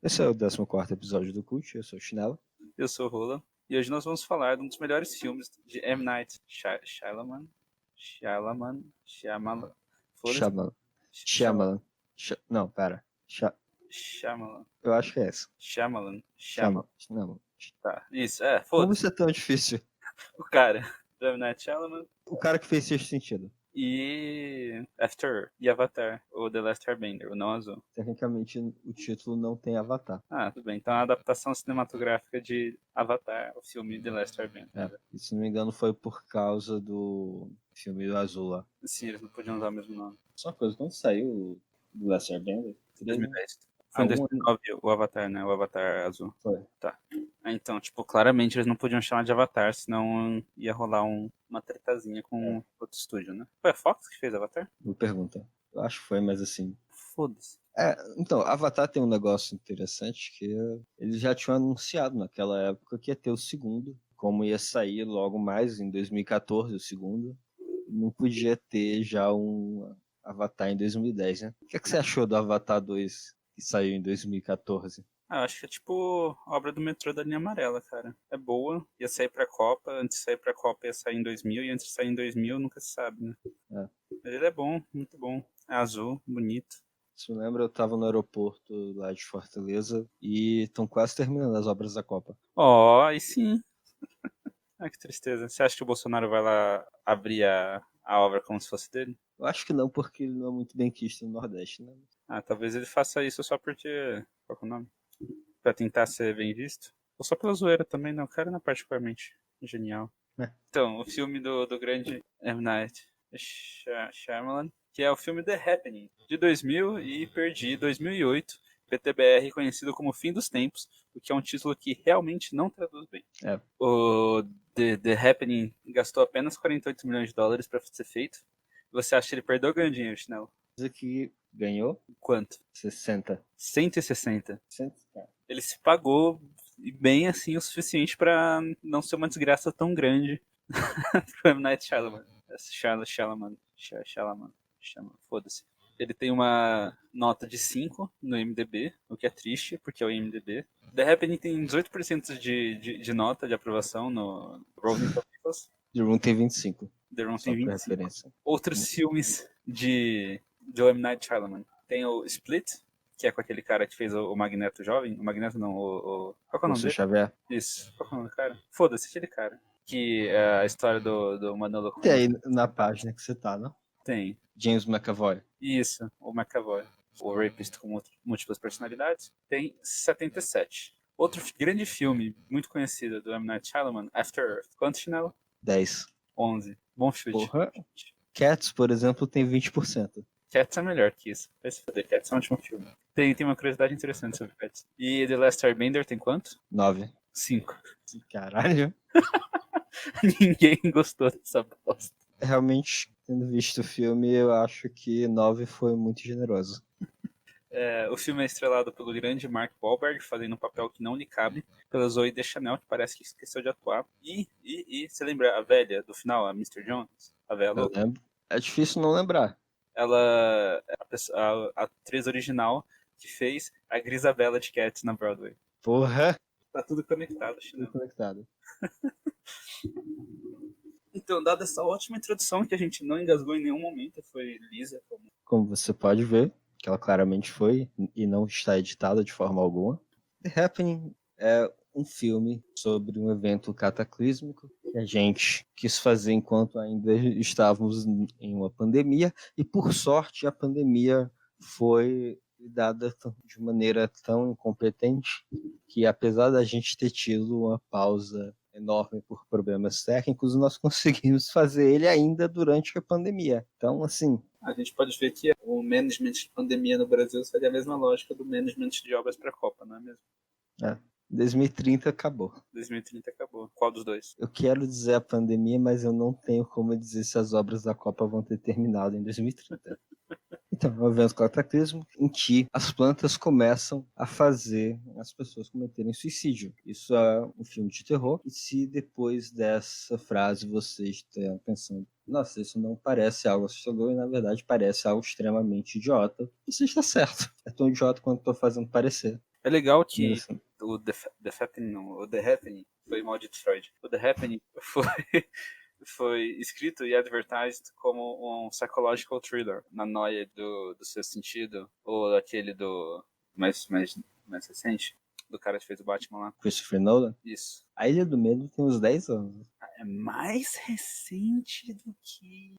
Esse é o 14º episódio do Cult, eu sou o Chinelo. Eu sou o Rola e hoje nós vamos falar de um dos melhores filmes de M. Night Shyamalan. Foda-se. Shyamalan. Shyamalan. Shyamalan. Não, pera. Shyamalan. Eu acho que é essa. Shyamalan. Shyamalan. Não. Tá, isso, Como foda-se. isso é tão difícil? O cara do M. Night Shyamalan O cara que fez Sexto Sentido. e After e Avatar, o The Last Airbender, o Não Azul. Tecnicamente, o título não tem Avatar. Tudo bem. Então a adaptação cinematográfica de Avatar, o filme The Last Airbender. E, se não me engano, foi por causa do filme do Azul lá. Sim, eles não podiam usar o mesmo nome. Só uma coisa, quando saiu do Last Airbender? 2010. Foi em 2009 o Avatar, né? O Avatar azul. Foi. Tá. Então, tipo, claramente eles não podiam chamar de Avatar, senão ia rolar uma tretazinha com outro estúdio, né? Foi a Fox que fez Avatar? Boa pergunta. Eu acho que foi, mas assim... Foda-se. Então, Avatar tem um negócio interessante que eles já tinham anunciado naquela época que ia ter o segundo, como ia sair logo mais em 2014 o segundo, não podia ter já um Avatar em 2010, né? O que você achou do Avatar 2 que saiu em 2014? Eu acho que é tipo a obra do metrô da linha amarela, cara. É boa, ia sair pra Copa, antes de sair pra Copa ia sair em 2000, e antes de sair em 2000 nunca se sabe, né? Mas ele é bom, muito bom. É azul, bonito. Se me lembra, eu tava no aeroporto lá de Fortaleza e estão quase terminando as obras da Copa. Aí sim. Que tristeza. Você acha que o Bolsonaro vai lá abrir a obra como se fosse dele? Eu acho que não, porque ele não é muito bem quisto no Nordeste, né? Talvez ele faça isso só porque... Qual que é o nome? Pra tentar ser bem visto. Ou só pela zoeira também, não. O cara não é particularmente genial. Então, o filme do grande M. Night Shyamalan, que é o filme The Happening, de 2000 e perdi 2008. PTBR conhecido como Fim dos Tempos, o que é um título que realmente não traduz bem. O The Happening gastou apenas 48 milhões de dólares para ser feito. Você acha que ele perdeu ou ganhou dinheiro, Chinelo? Diz que ganhou? Quanto? 60. 160. 100, Ele se pagou bem assim o suficiente para não ser uma desgraça tão grande pro M. Night Shyamalan. Shyamalan. Foda-se. Ele tem uma nota de 5 no IMDb, o que é triste, porque é o IMDb. The Happening tem 18% de nota de aprovação no Rotten Tomatoes. The Room tem 25. The Room Só tem pra 25. referência. Outros filmes do M. Night Shyamalan. Tem o Split, que é com aquele cara que fez o Magneto jovem. O Magneto não, qual é o nome dele? Xavier. Isso. Qual é o nome do cara? Foda-se, aquele cara. Que é a história do Manolo Tem aí na página que você tá, não? Tem. James McAvoy. Isso, o McAvoy. O rapist com múltiplas personalidades. Tem 77. Outro grande filme, muito conhecido, do M. Night Shyamalan, After Earth. Quanto, Chinelo? 10. 11. Bom chute. Porra. Cats, por exemplo, tem 20%. Cats é melhor que isso. Vai se foder, Cats é um ótimo filme. Tem uma curiosidade interessante sobre Cats. E The Last Airbender tem quanto? 9. 5. Caralho. Ninguém gostou dessa bosta. Realmente, tendo visto o filme, eu acho que 9 foi muito generoso. O filme é estrelado pelo grande Mark Wahlberg, fazendo um papel que não lhe cabe, pela Zoe Deschanel, que parece que esqueceu de atuar. E você lembra a velha do final, a Mr. Jones? A velha louca? Eu lembro. É difícil não lembrar. Ela é a atriz original que fez a Grisabella de Cats na Broadway. Porra. Tá tudo conectado, Tudo conectado. Então, dada essa ótima introdução que a gente não engasgou em nenhum momento, foi lisa. Como você pode ver, que ela claramente foi e não está editada de forma alguma. The Happening é um filme sobre um evento cataclísmico que a gente quis fazer enquanto ainda estávamos em uma pandemia, e por sorte a pandemia foi lidada de maneira tão incompetente que, apesar da gente ter tido uma pausa enorme por problemas técnicos, nós conseguimos fazer ele ainda durante a pandemia. Então, assim... A gente pode ver que o management de pandemia no Brasil seria a mesma lógica do management de obras para a Copa, não é mesmo? 2030 acabou. 2030 acabou. Qual dos dois? Eu quero dizer a pandemia, mas eu não tenho como dizer se as obras da Copa vão ter terminado em 2030. Então, é um evento cataclismo em que as plantas começam a fazer as pessoas cometerem suicídio. Isso é um filme de terror. E se depois dessa frase você estiver pensando, nossa, isso não parece algo assustador e na verdade parece algo extremamente idiota, você está certo. É tão idiota quanto estou fazendo parecer. É legal que o The Happening foi mal de Freud. O The Happening foi escrito e advertised como um psychological thriller, na noia do Sexto Sentido, ou aquele do mais recente, do cara que fez o Batman lá. Christopher Nolan? Isso. A Ilha do Medo tem uns 10 anos. É mais recente do que...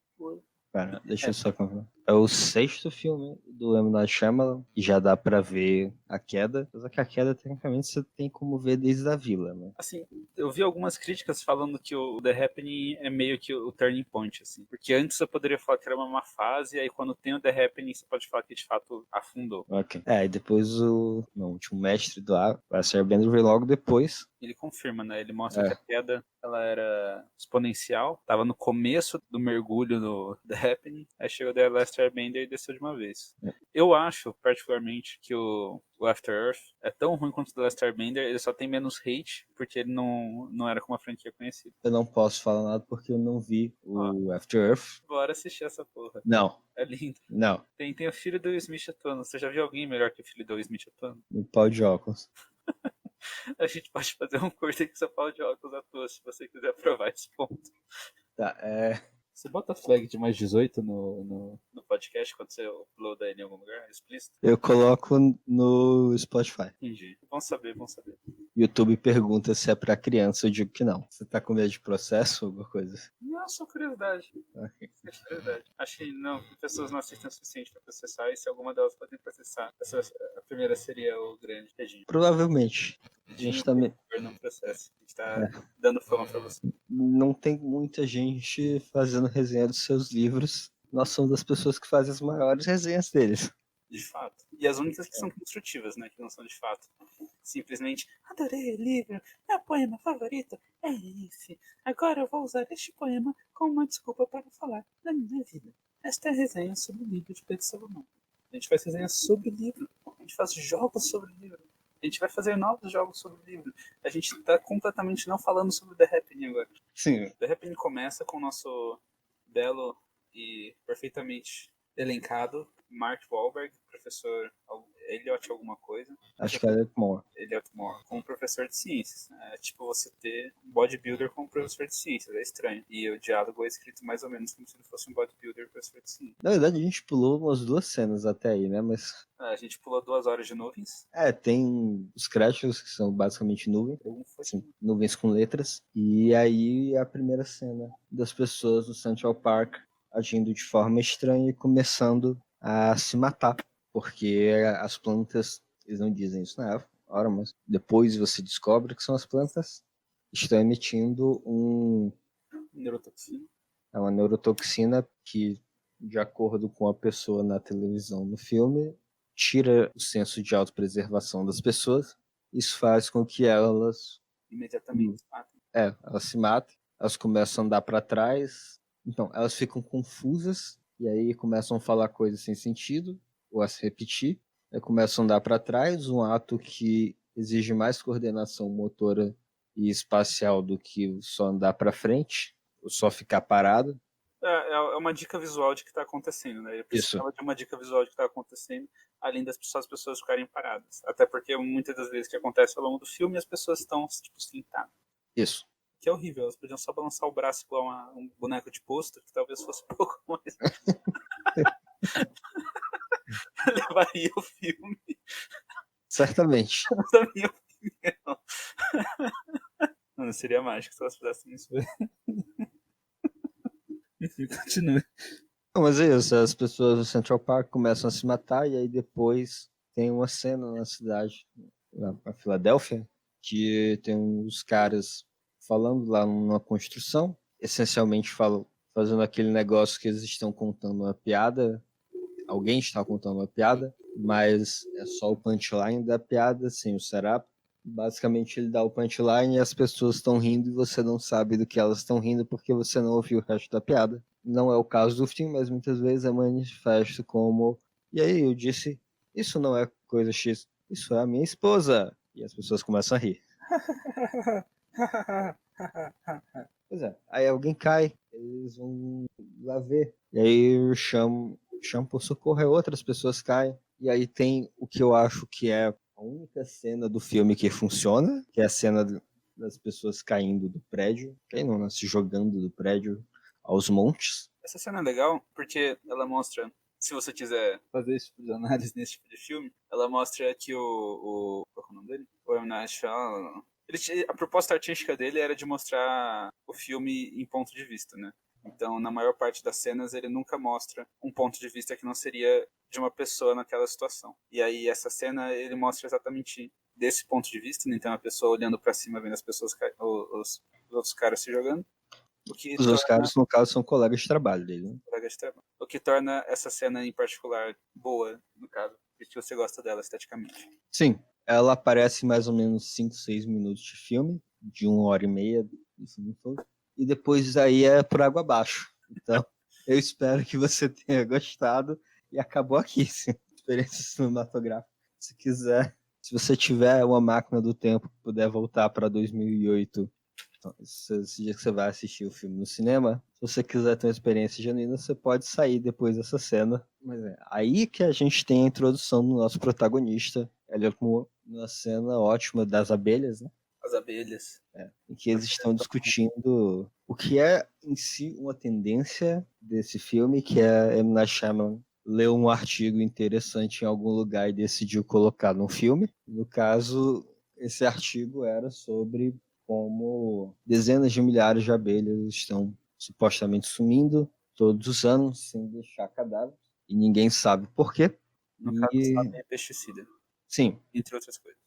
Cara, deixa eu só confirmar. É o 6º filme do M. Night Shyamalan e já dá pra ver a queda. Só que a queda, tecnicamente, você tem como ver desde a Vila, né? Assim, eu vi algumas críticas falando que o The Happening é meio que o turning point, assim. Porque antes eu poderia falar que era uma má fase, e aí quando tem o The Happening você pode falar que de fato afundou. Ok. E depois o último mestre do ar, o Lester Bender, veio logo depois. Ele confirma, né? Ele mostra que a queda ela era exponencial, tava no começo do mergulho no The Happening, aí chegou o Lester Bender e desceu de uma vez. Eu acho, particularmente, que o After Earth é tão ruim quanto o The Last Airbender, ele só tem menos hate, porque ele não era com uma franquia conhecida. Eu não posso falar nada porque eu não vi o After Earth. Bora assistir essa porra. Não. É lindo. Não. Tem o filho do Will Smith atuando. Você já viu alguém melhor que o filho do Will Smith atuando? Um pau de óculos. A gente pode fazer um curso aí que seu pau de óculos atua, se você quiser provar esse ponto. Tá, Você bota flag de mais 18 no podcast quando você uploada ele em algum lugar? Explícito? Eu coloco no Spotify. Entendi. Bom saber. YouTube pergunta se é pra criança, eu digo que não. Você tá com medo de processo ou alguma coisa? Não, só curiosidade. Okay. Curiosidade. Acho que não, pessoas não assistem o suficiente pra processar, e se alguma delas podem processar, a primeira seria o grande Redinho. Provavelmente. A gente também. Não processa. A gente tá dando fama pra você. Não tem muita gente fazendo resenha dos seus livros. Nós somos das pessoas que fazem as maiores resenhas deles. De fato. E as únicas que são construtivas, né? Que não são de fato. Simplesmente, adorei o livro, meu poema favorito é esse. Agora eu vou usar este poema como uma desculpa para falar da minha vida. Esta é a resenha sobre o livro de Pedro Salomão. A gente faz resenha sobre o livro. A gente faz jogos sobre o livro. A gente vai fazer novos jogos sobre o livro. A gente está completamente não falando sobre o The Happening agora. Sim. The Happening começa com o nosso belo e perfeitamente elencado Mark Wahlberg, professor Elliot alguma coisa. Acho que é Elliot Moore. Elliot Moore, como professor de ciências. É tipo você ter um bodybuilder como professor de ciências, é estranho. E o diálogo é escrito mais ou menos como se ele fosse um bodybuilder professor de ciências. Na verdade, a gente pulou umas 2 cenas até aí, né? Mas... a gente pulou 2 horas de nuvens. Tem os créditos, que são basicamente nuvens. Sim, nuvens com letras. E aí a primeira cena das pessoas no Central Park agindo de forma estranha e começando a se matar. Porque as plantas, eles não dizem isso na hora, mas depois você descobre que são as plantas que estão emitindo neurotoxina. É uma neurotoxina que, de acordo com a pessoa na televisão no filme, tira o senso de autopreservação das pessoas. Isso faz com que elas imediatamente se matem. Elas se matam, elas começam a andar para trás, então elas ficam confusas e aí começam a falar coisas sem sentido ou a se repetir, aí começam a andar para trás, um ato que exige mais coordenação motora e espacial do que só andar para frente, ou só ficar parado. É uma dica visual de que está acontecendo, né? Eu precisava de uma dica visual de que está acontecendo, além das pessoas ficarem paradas. Até porque muitas das vezes que acontece ao longo do filme, as pessoas estão tipo sentadas. Isso. Que é horrível, elas podiam só balançar o braço igual um boneco de posto, que talvez fosse um pouco mais. Levaria o filme. Certamente. Na minha opinião. Não, seria mágico se elas fizessem isso. Enfim, continua. Mas é isso, as pessoas do Central Park começam a se matar e aí depois tem uma cena na cidade, na Filadélfia, que tem uns caras falando lá numa construção, essencialmente fazendo aquele negócio que eles estão contando uma piada, alguém está contando uma piada, mas é só o punchline da piada, sem o setup. Basicamente ele dá o punchline e as pessoas estão rindo e você não sabe do que elas estão rindo porque você não ouviu o resto da piada. Não é o caso do filme, mas muitas vezes é manifesto como E aí eu disse, isso não é coisa X, isso é a minha esposa. E as pessoas começam a rir. Pois é, aí alguém cai, eles vão lá ver. E aí eu chamo por socorro, aí outras pessoas caem. E aí tem o que eu acho que é a única cena do filme que funciona, que é a cena das pessoas caindo do prédio. Caindo, não, né? Se jogando do prédio aos montes. Essa cena é legal porque ela mostra, se você quiser fazer esse tipo de análise nesse tipo de filme, ela mostra que qual é o nome dele? O M. Night Shyamalan, a proposta artística dele era de mostrar o filme em ponto de vista, né? Então, na maior parte das cenas, ele nunca mostra um ponto de vista que não seria de uma pessoa naquela situação. E aí, essa cena, ele mostra exatamente desse ponto de vista, né? Então, a pessoa olhando para cima, vendo as pessoas, os outros caras se jogando. Os outros caras, no caso, são colegas de trabalho dele, né? Colegas de trabalho. O que torna essa cena em particular boa, no caso, porque você gosta dela esteticamente. Sim, ela aparece mais ou menos 5, 6 minutos de filme, de 1h30, isso não foi. E depois aí é por água abaixo. Então, eu espero que você tenha gostado e acabou aqui, sim. Experiência cinematográfica. Se quiser, se você tiver uma máquina do tempo que puder voltar para 2008, então, esse dia que você vai assistir o filme no cinema, se você quiser ter uma experiência genuína, você pode sair depois dessa cena. Mas é aí que a gente tem a introdução do nosso protagonista, Elliot Moore, numa cena ótima das abelhas, né? As abelhas. Em que eles estão discutindo o que é em si uma tendência desse filme, que é M. Night Shyamalan leu um artigo interessante em algum lugar e decidiu colocar no filme. No caso, esse artigo era sobre como dezenas de milhares de abelhas estão supostamente sumindo todos os anos sem deixar cadáveres e ninguém sabe por quê. No caso, sabe, é pesticida. Sim. Entre outras coisas.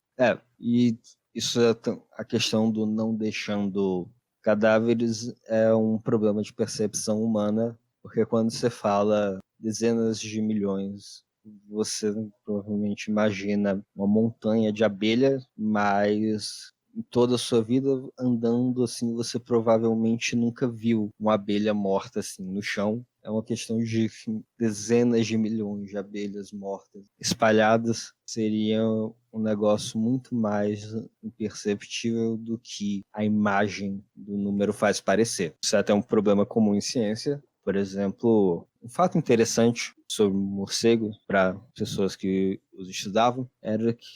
E isso é a questão do não deixando cadáveres é um problema de percepção humana, porque quando você fala dezenas de milhões, você provavelmente imagina uma montanha de abelhas, mas em toda a sua vida andando assim, você provavelmente nunca viu uma abelha morta assim no chão. É uma questão de dezenas de milhões de abelhas mortas espalhadas. Seria um negócio muito mais imperceptível do que a imagem do número faz parecer. Isso é até um problema comum em ciência. Por exemplo, um fato interessante sobre morcego para pessoas que os estudavam era que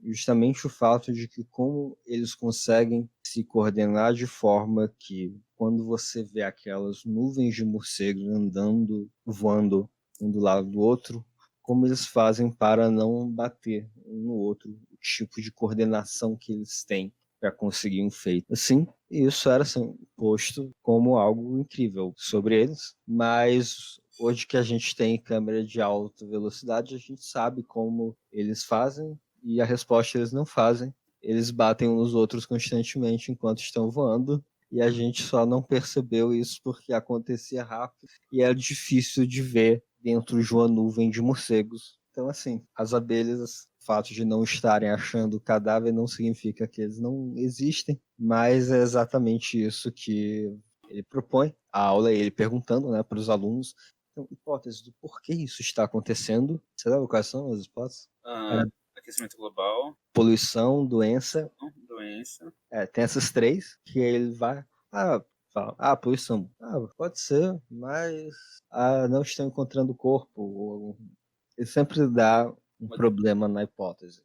justamente o fato de que como eles conseguem se coordenar de forma que quando você vê aquelas nuvens de morcegos andando, voando um do lado do outro, como eles fazem para não bater um no outro, o tipo de coordenação que eles têm para conseguir um feito assim. E isso era assim, posto como algo incrível sobre eles, mas hoje que a gente tem câmera de alta velocidade, a gente sabe como eles fazem e a resposta eles não fazem. Eles batem uns nos outros constantemente enquanto estão voando e a gente só não percebeu isso porque acontecia rápido e era difícil de ver dentro de uma nuvem de morcegos. Então, assim, as abelhas, o fato de não estarem achando o cadáver não significa que eles não existem, mas é exatamente isso que ele propõe. A aula é ele perguntando, né, para os alunos, então, hipóteses do porquê isso está acontecendo. Você sabe quais são as hipóteses? Aquecimento global. Poluição, doença. Doença. Tem essas três, que ele vai... fala, poluição. Pode ser, mas não estão encontrando o corpo. Ele sempre dá um problema na hipótese.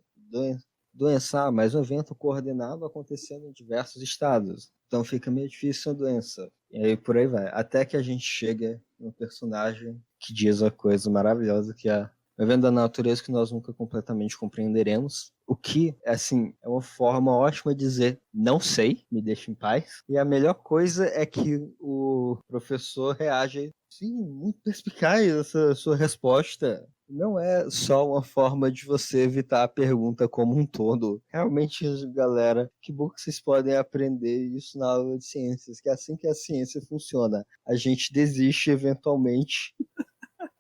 Doença, mas um evento coordenado acontecendo em diversos estados. Então fica meio difícil a doença. E aí por aí vai. Até que a gente chega no personagem que diz uma coisa maravilhosa, que é o evento da natureza que nós nunca completamente compreenderemos. O que, assim, é uma forma ótima de dizer não sei, me deixa em paz. E a melhor coisa é que o professor reage, sim, muito perspicaz essa sua resposta. Não é só uma forma de você evitar a pergunta como um todo. Realmente, galera, que bom que vocês podem aprender isso na aula de ciências, que é assim que a ciência funciona. A gente desiste eventualmente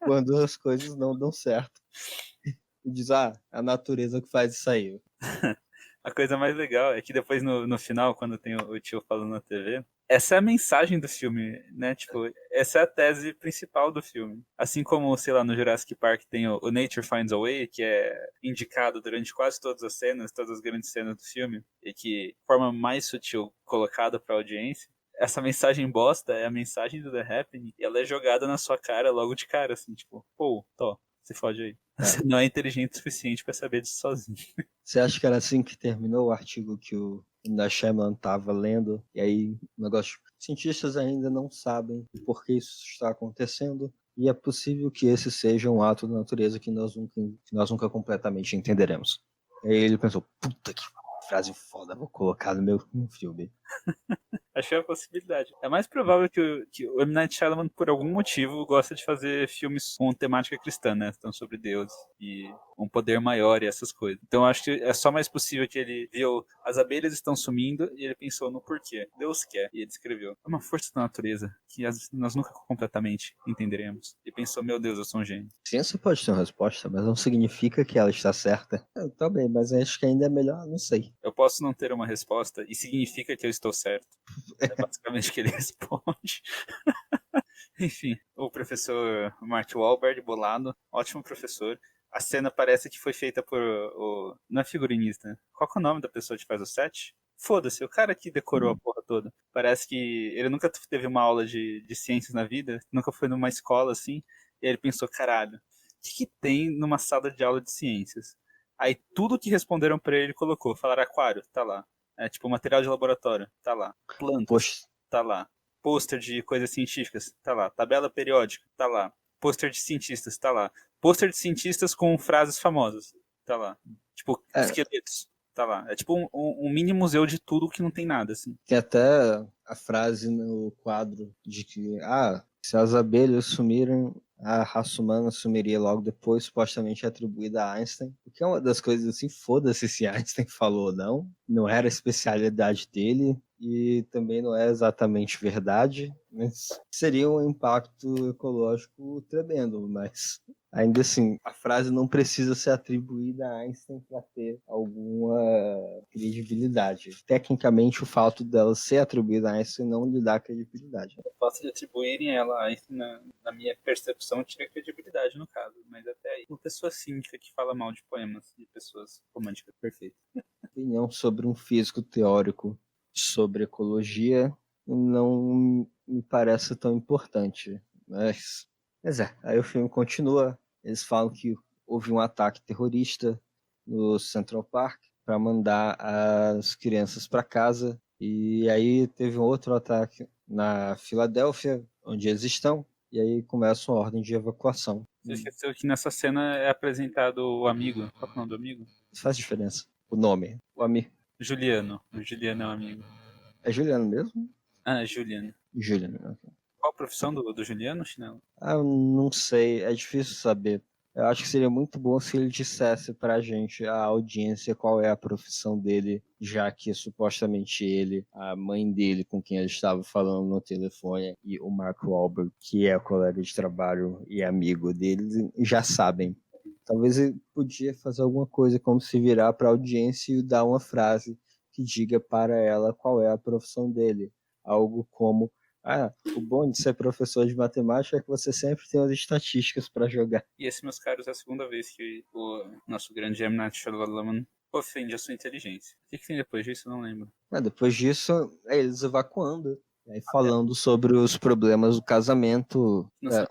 quando as coisas não dão certo. E diz, a natureza que faz isso aí. A coisa mais legal é que depois no final, quando tem o tio falando na TV, essa é a mensagem do filme, né? Tipo, essa é a tese principal do filme. Assim como, sei lá, no Jurassic Park tem o Nature Finds a Way, que é indicado durante quase todas as cenas, todas as grandes cenas do filme, e que, de forma mais sutil, colocada pra audiência. Essa mensagem bosta é a mensagem do The Happening, e ela é jogada na sua cara logo de cara, assim, tipo, pô, tô, se fode aí. Você não é inteligente o suficiente pra saber disso sozinho. Você acha que era assim que terminou o artigo que o Shyamalan estava lendo? E aí, o negócio, cientistas ainda não sabem por que isso está acontecendo, e é possível que esse seja um ato da natureza que nós nunca completamente entenderemos. E aí ele pensou, puta que frase foda, vou colocar no meu filme. Achei a possibilidade. É mais provável que o M. Night Shyamalan, por algum motivo, gosta de fazer filmes com temática cristã, né? Então, sobre Deus e um poder maior e essas coisas. Então, acho que é só mais possível que ele viu as abelhas estão sumindo e ele pensou no porquê. Deus quer. E ele escreveu. É uma força da natureza que nós nunca completamente entenderemos. E pensou, meu Deus, eu sou um gênio. Ciência pode ter uma resposta, mas não significa que ela está certa. Tá bem, mas acho que ainda é melhor, não sei. Eu posso não ter uma resposta e significa que eu estou certo. É basicamente o que ele responde. Enfim, o professor Mark Wahlberg, bolado, ótimo professor. A cena parece que foi feita por o... Não é figurinista, né? Qual que é o nome da pessoa que faz o set? Foda-se, o cara que decorou a porra toda. Parece que ele nunca teve uma aula de ciências na vida, nunca foi numa escola assim, e aí ele pensou, caralho, o que tem numa sala de aula de ciências? Aí tudo que responderam pra ele colocou, falaram aquário, tá lá. É tipo material de laboratório, tá lá. Plantas, Poxa, tá lá. Pôster de coisas científicas, tá lá. Tabela periódica, tá lá. Pôster de cientistas, tá lá. Pôster de cientistas com frases famosas, tá lá. Tipo, esqueletos, tá lá. É tipo um mini museu de tudo que não tem nada, assim. tem até a frase no quadro de que, se as abelhas sumirem, a raça humana sumiria logo depois, supostamente atribuída a Einstein. O que é uma das coisas assim, foda-se se Einstein falou ou não. Não era a especialidade dele e também não é exatamente verdade, mas seria um impacto ecológico tremendo, mas ainda assim, a frase não precisa ser atribuída a Einstein para ter alguma credibilidade. Tecnicamente, o fato dela ser atribuída a Einstein não lhe dá credibilidade. O fato de atribuírem ela a Einstein, na minha percepção, tira credibilidade no caso. Mas até aí, uma pessoa cínica que fala mal de poemas de pessoas românticas, perfeito. Opinião sobre um físico teórico sobre ecologia não me parece tão importante. Mas aí o filme continua. Eles falam que houve um ataque terrorista no Central Park para mandar as crianças para casa. E aí teve um outro ataque na Filadélfia, onde eles estão. E aí começa uma ordem de evacuação. Você esqueceu que nessa cena é apresentado o amigo. Qual é o nome do amigo? Isso faz diferença. O nome. O amigo. Juliano. O Juliano é o amigo. É Juliano mesmo? Ah, Juliano. Juliano. Okay. Qual a profissão do Juliano, Chinelo? Eu não sei, é difícil saber. Eu acho que seria muito bom se ele dissesse pra gente, a audiência, qual é a profissão dele, já que supostamente ele, a mãe dele com quem ele estava falando no telefone e o Mark Wahlberg, que é colega de trabalho e amigo dele, já sabem. Talvez ele podia fazer alguma coisa como se virar para a audiência e dar uma frase que diga para ela qual é a profissão dele. Algo como o bom de ser professor de matemática é que você sempre tem as estatísticas para jogar. E esse, meus caros, é a segunda vez que o nosso grande M. Night Shyamalan ofende a sua inteligência. O que tem depois disso? Eu não lembro. Depois disso, eles evacuando. Aí falando sobre os problemas do casamento. Não são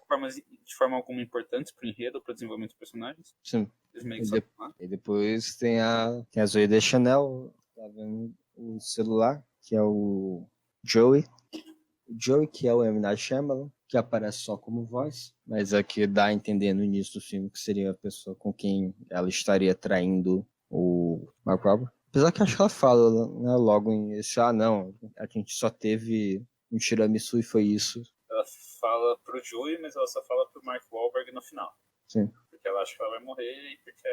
de forma alguma importantes para o enredo ou para o desenvolvimento dos personagens? Sim. Eles meio que só E depois tem a Zoe Deschanel, tá vendo o celular, que é o Joey. O Joey, que é o M. Night Shyamalan, que aparece só como voz, mas é que dá a entender no início do filme que seria a pessoa com quem ela estaria traindo o Mark Wahlberg. Apesar que acho que ela fala, né, logo em esse, não, a gente só teve um tiramisu e foi isso. Ela fala pro Joey, mas ela só fala pro Mark Wahlberg no final. Sim. Porque ela acha que ela vai morrer e porque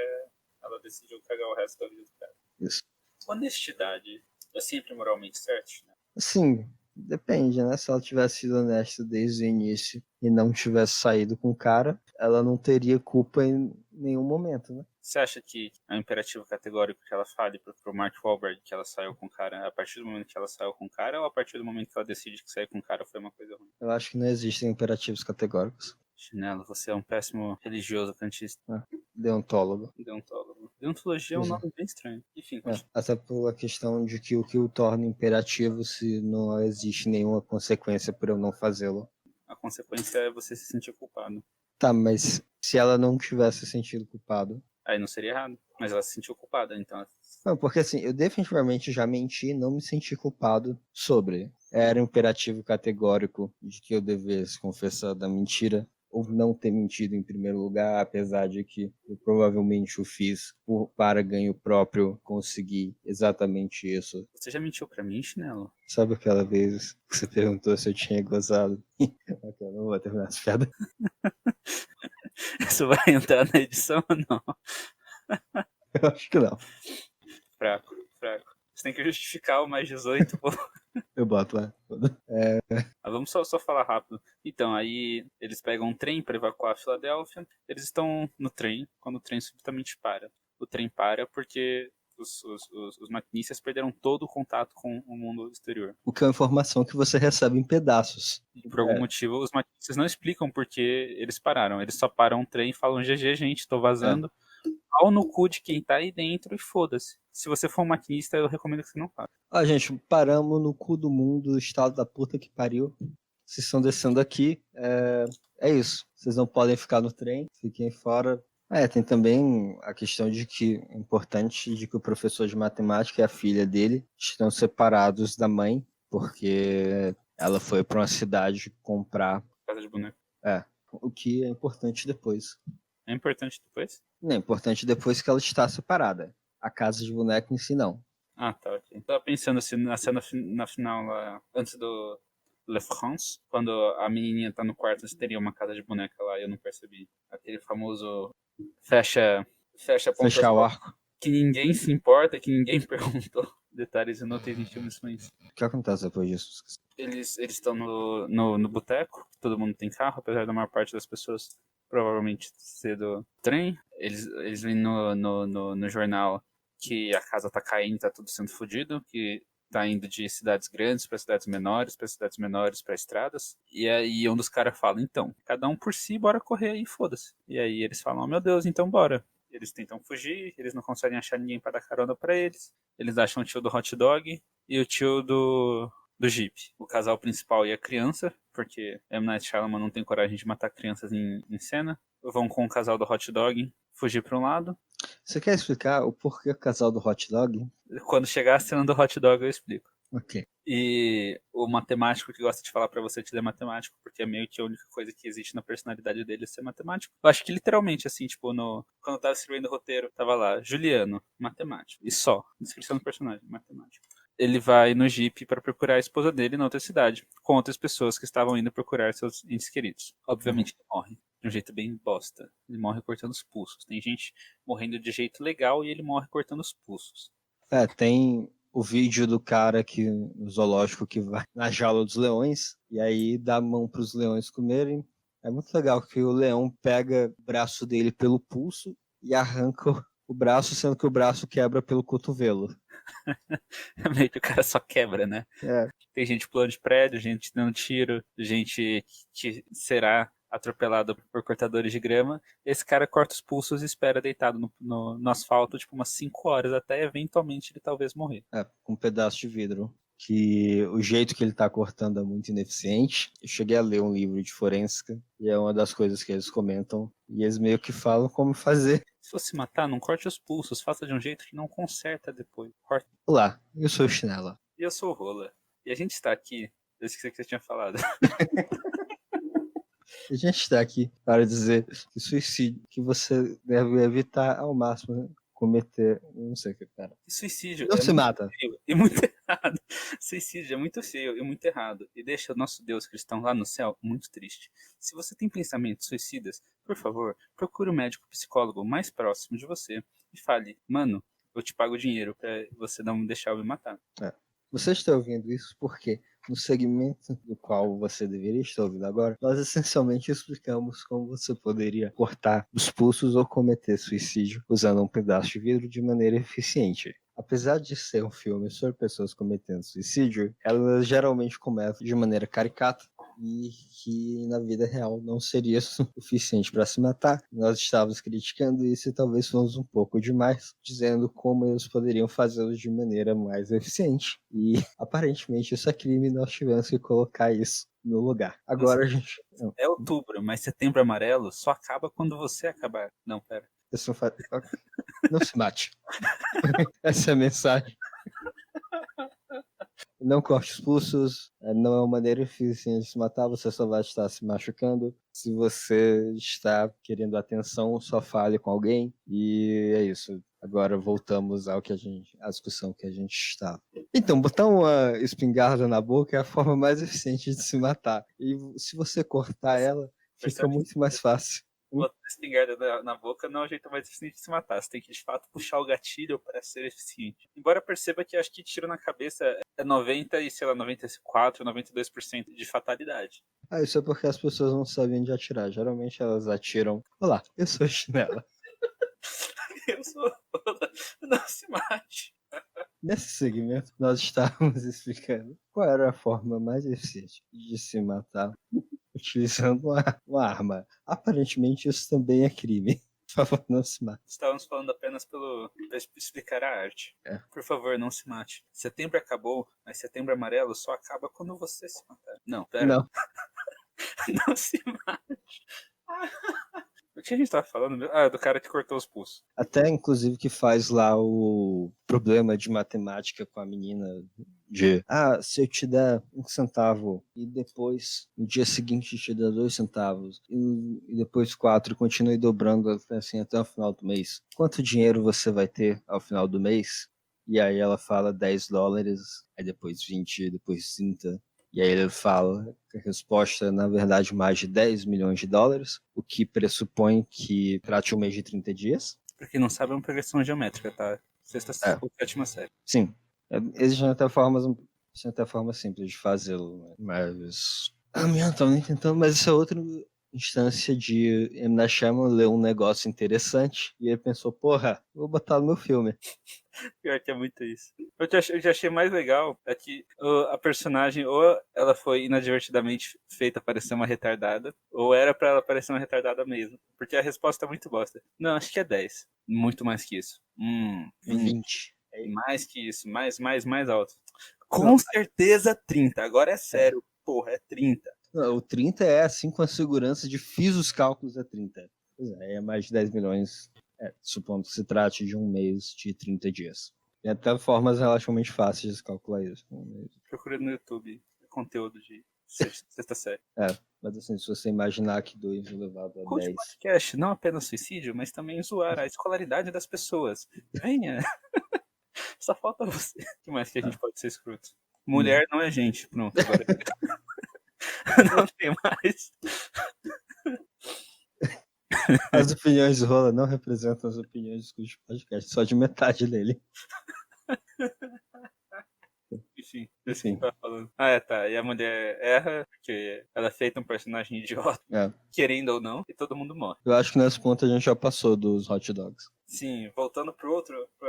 ela decidiu cagar o resto da vida do cara. Isso. Honestidade é sempre moralmente certo, né? Sim, depende, né? Se ela tivesse sido honesta desde o início e não tivesse saído com o cara, ela não teria culpa em nenhum momento, né? Você acha que é um imperativo categórico que ela fale pro Mark Wahlberg que ela saiu com o cara a partir do momento que ela saiu com o cara, ou a partir do momento que ela decide que sair com o cara foi uma coisa ruim? Eu acho que não existem imperativos categóricos. Chinelo, você é um péssimo religioso cantista. Deontólogo. Deontólogo. Deontologia é um nome bem estranho. Enfim, até pela questão de que o que o torna imperativo se não existe nenhuma consequência por eu não fazê-lo. A consequência é você se sentir culpado. Tá, mas se ela não tivesse sentido culpado... Aí não seria errado, mas ela se sentiu culpada, então... Não, porque assim, eu definitivamente já menti e não me senti culpado sobre. Era um imperativo categórico de que eu devesse confessar da mentira ou não ter mentido em primeiro lugar, apesar de que eu provavelmente o fiz para ganho próprio, conseguir exatamente isso. Você já mentiu pra mim, Chinelo? Sabe aquela vez que você perguntou se eu tinha gozado? Eu não vou terminar essa piada. Isso vai entrar na edição ou não? Eu acho que não. Fraco. Você tem que justificar o mais 18, pô. Eu boto lá. Vamos só falar rápido. Então, aí eles pegam um trem para evacuar a Filadélfia. Eles estão no trem, quando o trem subitamente para. O trem para porque os maquinistas perderam todo o contato com o mundo exterior. O que é uma informação que você recebe em pedaços. E por algum motivo, os maquinistas não explicam por que eles pararam. Eles só param o trem e falam: GG, gente, tô vazando. Pau no cu de quem tá aí dentro e foda-se. Se você for um maquinista, eu recomendo que você não faça. Gente, paramos no cu do mundo, estado da puta que pariu. Vocês estão descendo aqui. É isso. Vocês não podem ficar no trem, fiquem fora. Tem também a questão de que é importante de que o professor de matemática e a filha dele estão separados da mãe, porque ela foi para uma cidade comprar Casa de boneco. O que é importante depois. É importante depois? Não, é importante depois que ela está separada. A casa de boneco em si, não. Ah, tá, ok. Tava pensando assim, na cena na final lá, antes do Le France, quando a menininha tá no quarto, se teria uma casa de boneca lá, e eu não percebi. Aquele famoso fecha Fechar o arco. Que ninguém se importa, que ninguém perguntou. Detalhes inúteis em filmes ruins. O que acontece depois disso? Eles estão no boteco, todo mundo tem carro, apesar da maior parte das pessoas provavelmente ser do trem. Eles vêm no jornal que a casa tá caindo, tá tudo sendo fodido, que tá indo de cidades grandes para cidades menores para estradas. E aí um dos caras fala: então, cada um por si, bora correr aí, foda-se. E aí eles falam: oh, meu Deus, então bora. Eles tentam fugir, eles não conseguem achar ninguém para dar carona para eles. Eles acham o tio do hot dog e o tio do Jeep. O casal principal e a criança, porque M. Night Shyamalan não tem coragem de matar crianças em cena. Vão com o casal do hot dog fugir para um lado. Você quer explicar o porquê o casal do hot dog? Quando chegar a cena do hot dog eu explico. Ok. E o matemático que gosta de falar pra você é matemático, porque é meio que a única coisa que existe na personalidade dele é ser matemático. Eu acho que literalmente, assim, tipo, quando eu tava escrevendo o roteiro, tava lá, Juliano, matemático. E só, descrição do personagem, matemático. Ele vai no Jeep para procurar a esposa dele na outra cidade, com outras pessoas que estavam indo procurar seus entes queridos. Obviamente ele morre de um jeito bem bosta. Ele morre cortando os pulsos. Tem gente morrendo de jeito legal e ele morre cortando os pulsos. Tem o vídeo do cara no zoológico que vai na jaula dos leões e aí dá a mão para os leões comerem. É muito legal que o leão pega o braço dele pelo pulso e arranca o braço, sendo que o braço quebra pelo cotovelo. Meio que o cara só quebra, né? Tem gente pulando de prédio, gente dando tiro, gente que será atropelado por cortadores de grama. Esse cara corta os pulsos e espera deitado no asfalto, tipo, umas 5 horas, até eventualmente ele talvez morrer. Com um pedaço de vidro. Que o jeito que ele tá cortando é muito ineficiente. Eu cheguei a ler um livro de forensica e é uma das coisas que eles comentam. E eles meio que falam como fazer. Se você matar, não corte os pulsos, faça de um jeito que não conserta depois. Corta. Olá, eu sou o Chinela. E eu sou o Rola. E a gente está aqui. Eu esqueci o que você tinha falado. A gente está aqui para dizer que suicídio, que você deve evitar ao máximo cometer, não sei o que, cara. Suicídio não se mata. Feio e muito errado. Suicídio é muito feio e muito errado. E deixa o nosso Deus cristão lá no céu muito triste. Se você tem pensamentos suicidas, por favor, procure um médico psicólogo mais próximo de você e fale: mano, eu te pago dinheiro pra você não me deixar eu me matar. Você está ouvindo isso porque, no segmento do qual você deveria estar ouvindo agora, nós essencialmente explicamos como você poderia cortar os pulsos ou cometer suicídio usando um pedaço de vidro de maneira eficiente. Apesar de ser um filme sobre pessoas cometendo suicídio, elas geralmente começam de maneira caricata e que na vida real não seria suficiente para se matar. Nós estávamos criticando isso e talvez fomos um pouco demais, dizendo como eles poderiam fazê-lo de maneira mais eficiente. E aparentemente isso é crime e nós tivemos que colocar isso no lugar. Agora a gente... É outubro, mas setembro amarelo só acaba quando você acabar. Não, pera. Isso não, faz... não se mate. Essa é a mensagem. Não corte os pulsos, não é uma maneira eficiente de se matar, você só vai estar se machucando. Se você está querendo atenção, só fale com alguém. E é isso. Agora voltamos ao que à discussão que a gente está. Então, botar uma espingarda na boca é a forma mais eficiente de se matar. E se você cortar ela, fica muito mais fácil. Botar espingarda na boca não é o jeito mais eficiente de se matar. Você tem que, de fato, puxar o gatilho para ser eficiente. Embora perceba que acho que tiro na cabeça é 90 e, sei lá, 94, 92% de fatalidade. Isso é porque as pessoas não sabem onde atirar. Geralmente elas atiram... Olá, eu sou a Chinela. Eu sou... Não se mate. Nesse segmento, nós estávamos explicando qual era a forma mais eficiente de se matar utilizando uma arma. Aparentemente, isso também é crime. Por favor, não se mate. Estávamos falando apenas para explicar a arte. É. Por favor, não se mate. Setembro acabou, mas setembro amarelo só acaba quando você se matar. Não, pera. Não. Não se mate. O que a gente tava falando mesmo? Do cara que cortou os pulsos. Até, inclusive, que faz lá o problema de matemática com a menina de se eu te der 1 centavo e depois, no dia seguinte, te der 2 centavos e depois 4 e continue dobrando assim até o final do mês, quanto dinheiro você vai ter ao final do mês? E aí ela fala $10, aí depois 20, depois 30... E aí ele fala que a resposta é, na verdade, mais de $10 milhões, o que pressupõe que trate um mês de 30 dias. Pra quem não sabe, é uma progressão geométrica, tá? Sexta ou sétima série. Sim. Existem até formas simples de fazê-lo, mas... Eu tô nem tentando, mas isso é outra instância de M. Night Shyamalan ler um negócio interessante e ele pensou, porra, vou botar no meu filme. Pior que é muito isso. Eu já achei mais legal é que a personagem, ou ela foi inadvertidamente feita parecer uma retardada, ou era pra ela parecer uma retardada mesmo. Porque a resposta é muito bosta. Não, acho que é 10. Muito mais que isso. 20. Mais que isso. Mais alto. Com certeza 30. Agora é sério. Porra, é 30. Não, o 30 é assim com a segurança de fiz os cálculos a 30. Pois é mais de 10 milhões, supondo que se trate de um mês de 30 dias. Tem até formas relativamente fáceis de calcular isso. Procura no YouTube conteúdo de sexta série. Mas assim, se você imaginar que 2 elevado a 10... podcast, não apenas suicídio, mas também zoar a escolaridade das pessoas. Venha! Só falta você. O que mais que a gente pode ser escroto? Mulher não é gente. Pronto, agora. Não tem mais. As opiniões de Rola não representam as opiniões do podcast, só de metade dele. Enfim. Tá falando. Tá. E a mulher erra porque ela é feita um personagem idiota, querendo ou não, e todo mundo morre. Eu acho que nesse ponto a gente já passou dos hot dogs. Sim, voltando pra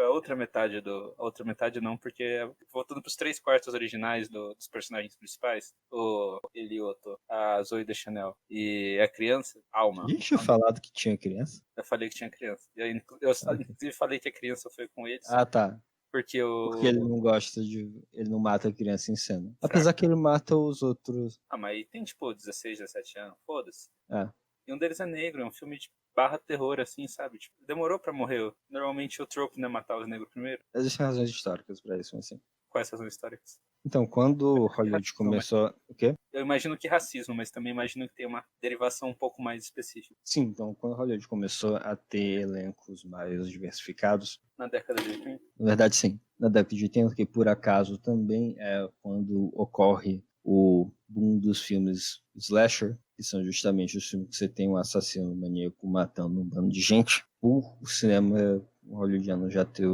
outra metade a outra metade não, porque voltando pros 3/4 originais dos personagens principais, o Elioto, a Zoe Deschanel e a criança, Alma. A gente tinha falado que tinha criança? Eu falei que tinha criança. Eu inclusive falei que a criança foi com eles. Tá. Porque ele não gosta de... Ele não mata a criança em cena. Apesar que ele mata os outros... Mas tem tipo 16, 17 anos, foda-se. É. E um deles é negro, é um filme de barra terror, assim, sabe? Tipo, demorou pra morrer. Normalmente o trope não é matar os negros primeiro. Existem razões históricas pra isso, assim. Quais razões históricas? Então, quando Hollywood começou... O quê? Eu imagino que racismo, mas também imagino que tem uma derivação um pouco mais específica. Sim, então, quando Hollywood começou a ter elencos mais diversificados... Na década de 80? Na verdade, sim. Na década de 80, que por acaso também é quando ocorre o boom dos filmes slasher, que são justamente os filmes que você tem um assassino maníaco matando um bando de gente. O cinema hollywoodiano já tem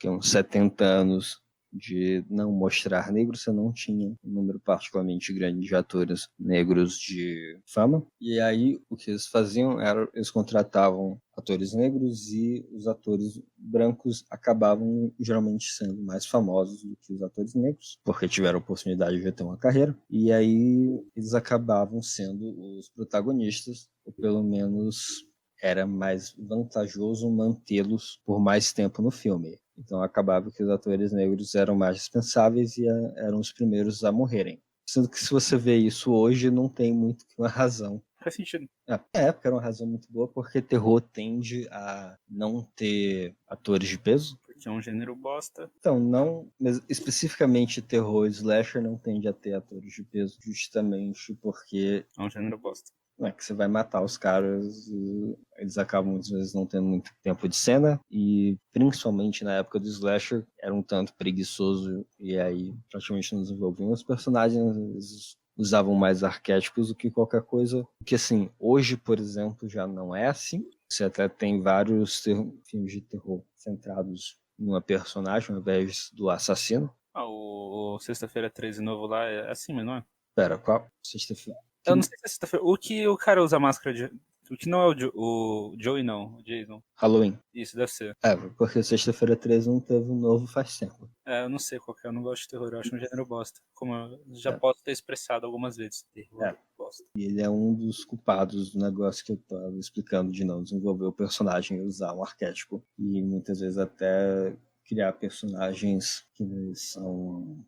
uns 70 anos de não mostrar negros, você não tinha um número particularmente grande de atores negros de fama. E aí o que eles faziam era, eles contratavam atores negros e os atores brancos acabavam geralmente sendo mais famosos do que os atores negros, porque tiveram a oportunidade de ter uma carreira. E aí eles acabavam sendo os protagonistas, ou pelo menos era mais vantajoso mantê-los por mais tempo no filme. Então acabava que os atores negros eram mais dispensáveis e eram os primeiros a morrerem. Sendo que se você vê isso hoje, não tem muito uma razão. Faz sentido. Na época era uma razão muito boa, porque terror tende a não ter atores de peso. Porque é um gênero bosta. Então, não, mas especificamente terror slasher não tende a ter atores de peso, justamente porque É um gênero bosta. não é que você vai matar os caras e eles acabam muitas vezes não tendo muito tempo de cena, e principalmente na época do slasher era um tanto preguiçoso e aí praticamente não desenvolviam os personagens, eles usavam mais arquétipos do que qualquer coisa, que assim, hoje, por exemplo, já não é assim. Você até tem vários filmes de terror centrados numa personagem ao invés do assassino. O Sexta-feira 13 novo lá é assim, mas não é? Pera, qual? Sexta-feira. Eu não sei se é sexta-feira. O que o cara usa máscara de. O que não é o Joey, não. O Jason. Halloween. Isso, deve ser. É, porque Sexta-feira 13 não teve um novo faz tempo. É, eu não sei qual que é. Eu não gosto de terror. Eu acho um gênero bosta. Como eu já posso ter expressado algumas vezes. Terror bosta. E ele é um dos culpados do negócio que eu tava explicando de não desenvolver o personagem e usar um arquétipo. E muitas vezes até criar personagens que são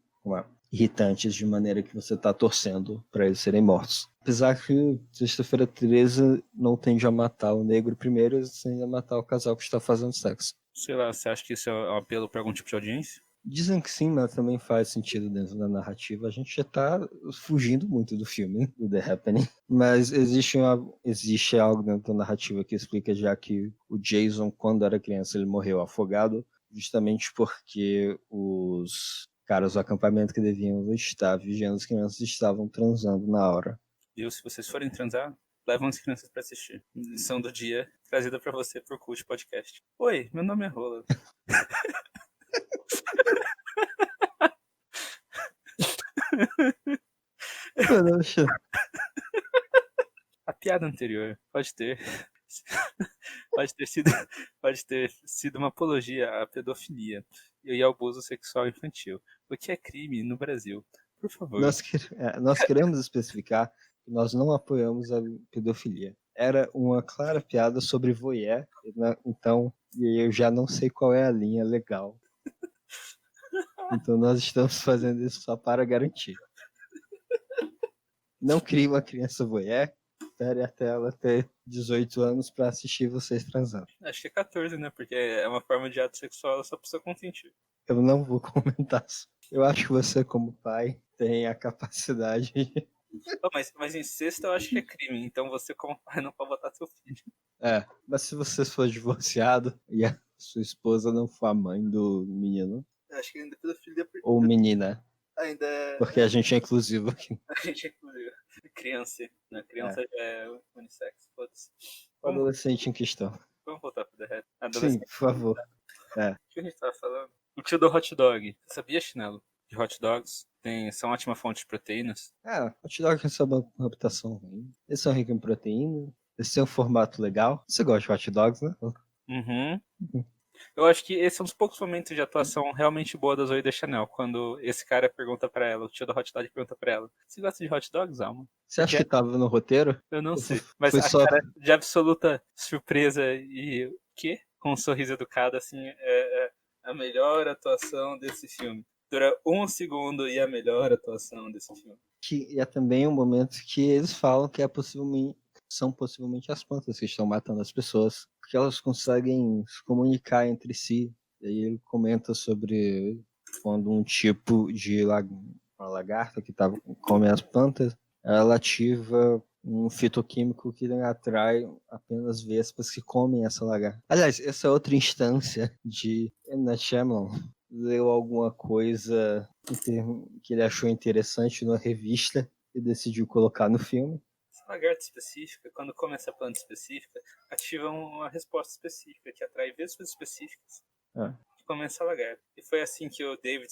irritantes de maneira que você tá torcendo para eles serem mortos. Apesar que Sexta-feira 13 não tende a matar o negro primeiro, eles tendem a matar o casal que está fazendo sexo. Sei lá, você acha que isso é um apelo para algum tipo de audiência? Dizem que sim, mas também faz sentido dentro da narrativa. A gente já tá fugindo muito do filme, do The Happening. Mas existe algo dentro da narrativa que explica já que o Jason, quando era criança, ele morreu afogado, justamente porque os caras do acampamento que deviam estar vigiando as crianças estavam transando na hora. E se vocês forem transar, levam as crianças para assistir. Lição do dia, trazida para você por Cult Podcast. Oi, meu nome é Rola. A piada anterior pode ter sido uma apologia à pedofilia e ao abuso sexual infantil, o que é crime no Brasil. Por favor. Nós queremos especificar que nós não apoiamos a pedofilia. Era uma clara piada sobre voyeur, então eu já não sei qual é a linha legal. Então nós estamos fazendo isso só para garantir. Não crie uma criança voyeur, espere até ela ter 18 anos para assistir vocês transando. Acho que é 14, né? Porque é uma forma de ato sexual, ela só precisa consentir. Eu não vou comentar isso. Eu acho que você, como pai, tem a capacidade de... Mas incesto eu acho que é crime, então você como pai não pode botar seu filho. Mas se você for divorciado e a sua esposa não for a mãe do menino... Eu acho que ainda é pedofilia porque... Ou menina. Ainda é... Porque a gente é inclusivo aqui. A gente é inclusive criança, né? Criança já é unissex, foda-se. O adolescente em questão. Vamos voltar pro The Hat. Sim, por favor. O que a gente tava falando? O tio do hot dog. Você sabia, Chinelo? De hot dogs são ótima fonte de proteínas. Hot dog tem uma reputação ruim. Eles são ricos em proteína. Eles têm um formato legal. Você gosta de hot dogs, né? Uhum. Eu acho que esse é um dos poucos momentos de atuação realmente boa da Zooey Deschanel, quando esse cara pergunta pra ela, o tio da hot dog pergunta pra ela: você gosta de hot dogs, Alma? Você acha que tava no roteiro? Eu não sei. Mas foi a só... cara de absoluta surpresa e o quê? Com um sorriso educado, assim, é a melhor atuação desse filme. Dura 1 segundo e a melhor atuação desse filme. E é também um momento que eles falam que são possivelmente as plantas que estão matando as pessoas, porque elas conseguem se comunicar entre si. E aí ele comenta sobre quando um tipo de uma lagarta que come as plantas, ela ativa um fitoquímico que atrai apenas vespas que comem essa lagarta. Aliás, essa é outra instância de M. Night Shyamalan. Leu alguma coisa que ele achou interessante numa revista e decidiu colocar no filme. Essa lagarta específica, quando come essa planta específica, ativa uma resposta específica que atrai vespas específicas. começa a lagar. E foi assim que o David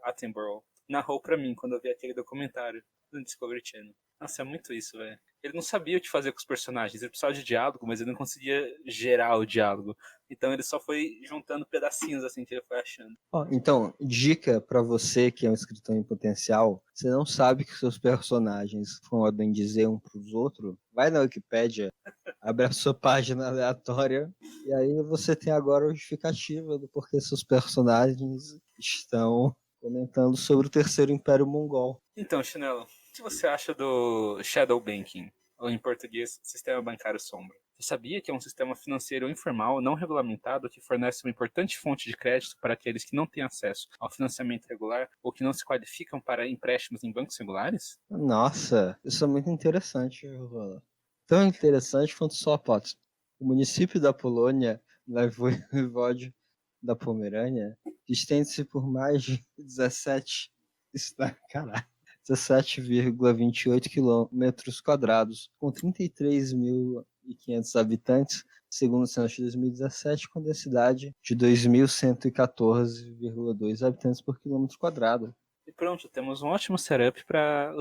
Attenborough narrou pra mim quando eu vi aquele documentário no Discovery Channel. Nossa, é muito isso, velho. Ele não sabia o que fazer com os personagens. Ele precisava de diálogo, mas ele não conseguia gerar o diálogo. Então ele só foi juntando pedacinhos assim que ele foi achando. Então, dica pra você que é um escritor em potencial, você não sabe que seus personagens podem dizer um pros outros, vai na Wikipédia, abre a sua página aleatória e aí você tem agora a justificativa do porquê seus personagens estão comentando sobre o Terceiro Império Mongol. Então, Chinelo, o que você acha do Shadow Banking, ou em português, Sistema Bancário Sombra? Você sabia que é um sistema financeiro informal, não regulamentado, que fornece uma importante fonte de crédito para aqueles que não têm acesso ao financiamento regular ou que não se qualificam para empréstimos em bancos regulares? Nossa, isso é muito interessante, Rola. Tão interessante quanto sua hipótese. O município da Polônia, na Voivode da Pomerânia, estende-se por mais de 17,28 quilômetros quadrados, com 33.500 habitantes, segundo o censo de 2017, com densidade de 2.114,2 habitantes por quilômetro quadrado. E pronto, temos um ótimo setup para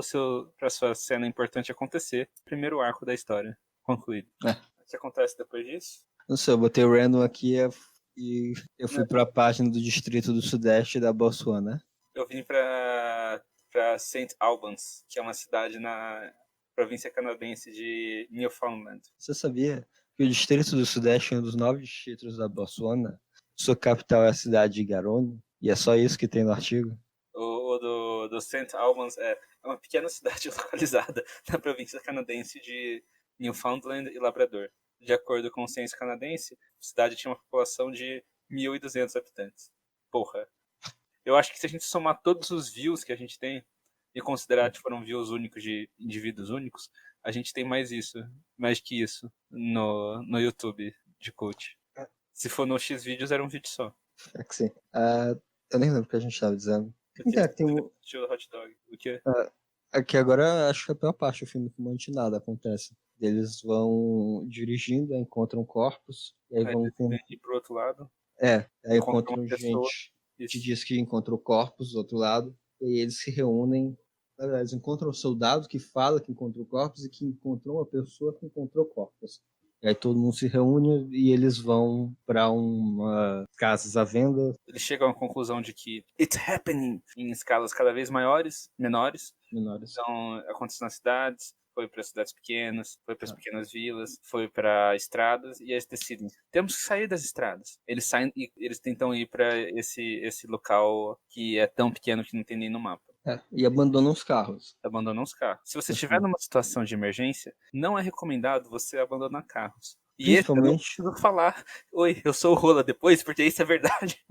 sua cena importante acontecer. Primeiro arco da história. Concluído. O que acontece depois disso? Não sei, eu botei o random aqui e eu fui para a página do Distrito do Sudeste da Botsuana. Eu vim para St. Albans, que é uma cidade na província canadense de Newfoundland. Você sabia que o Distrito do Sudeste é um dos 9 distritos da Botsuana? Sua capital é a cidade de Gaborone? E é só isso que tem no artigo? O do St. Albans é uma pequena cidade localizada na província canadense de Newfoundland e Labrador. De acordo com o censo canadense, a cidade tinha uma população de 1.200 habitantes. Porra. Eu acho que se a gente somar todos os views que a gente tem e considerar que foram views únicos de indivíduos únicos, a gente tem mais que isso no YouTube de coach. Se for no X-Vídeos, era um vídeo só. É que sim. Eu nem lembro o que a gente estava dizendo. Tem um... Hot dog. O quê? Aqui agora acho que a pior parte do filme que um monte de nada acontece. Eles vão dirigindo, aí encontram corpos, e aí vão ir pro outro lado. Aí encontram gente que diz que encontrou corpos do outro lado, e aí eles se reúnem. Na verdade, eles encontram um soldado que fala que encontrou corpos e que encontrou uma pessoa que encontrou corpos. E aí todo mundo se reúne e eles vão para uma casas à venda. Eles chegam à conclusão de que it's happening em escalas cada vez menores. Então, acontece nas cidades, foi para cidades pequenas, foi para as pequenas vilas, foi para estradas, e eles decidem, temos que sair das estradas. Eles saem e eles tentam ir para esse local que é tão pequeno que não tem nem no mapa. E abandonam os carros. Se você estiver numa situação de emergência, não é recomendado você abandonar carros. E principalmente eu não falar, oi, eu sou o Rola depois, porque isso é verdade.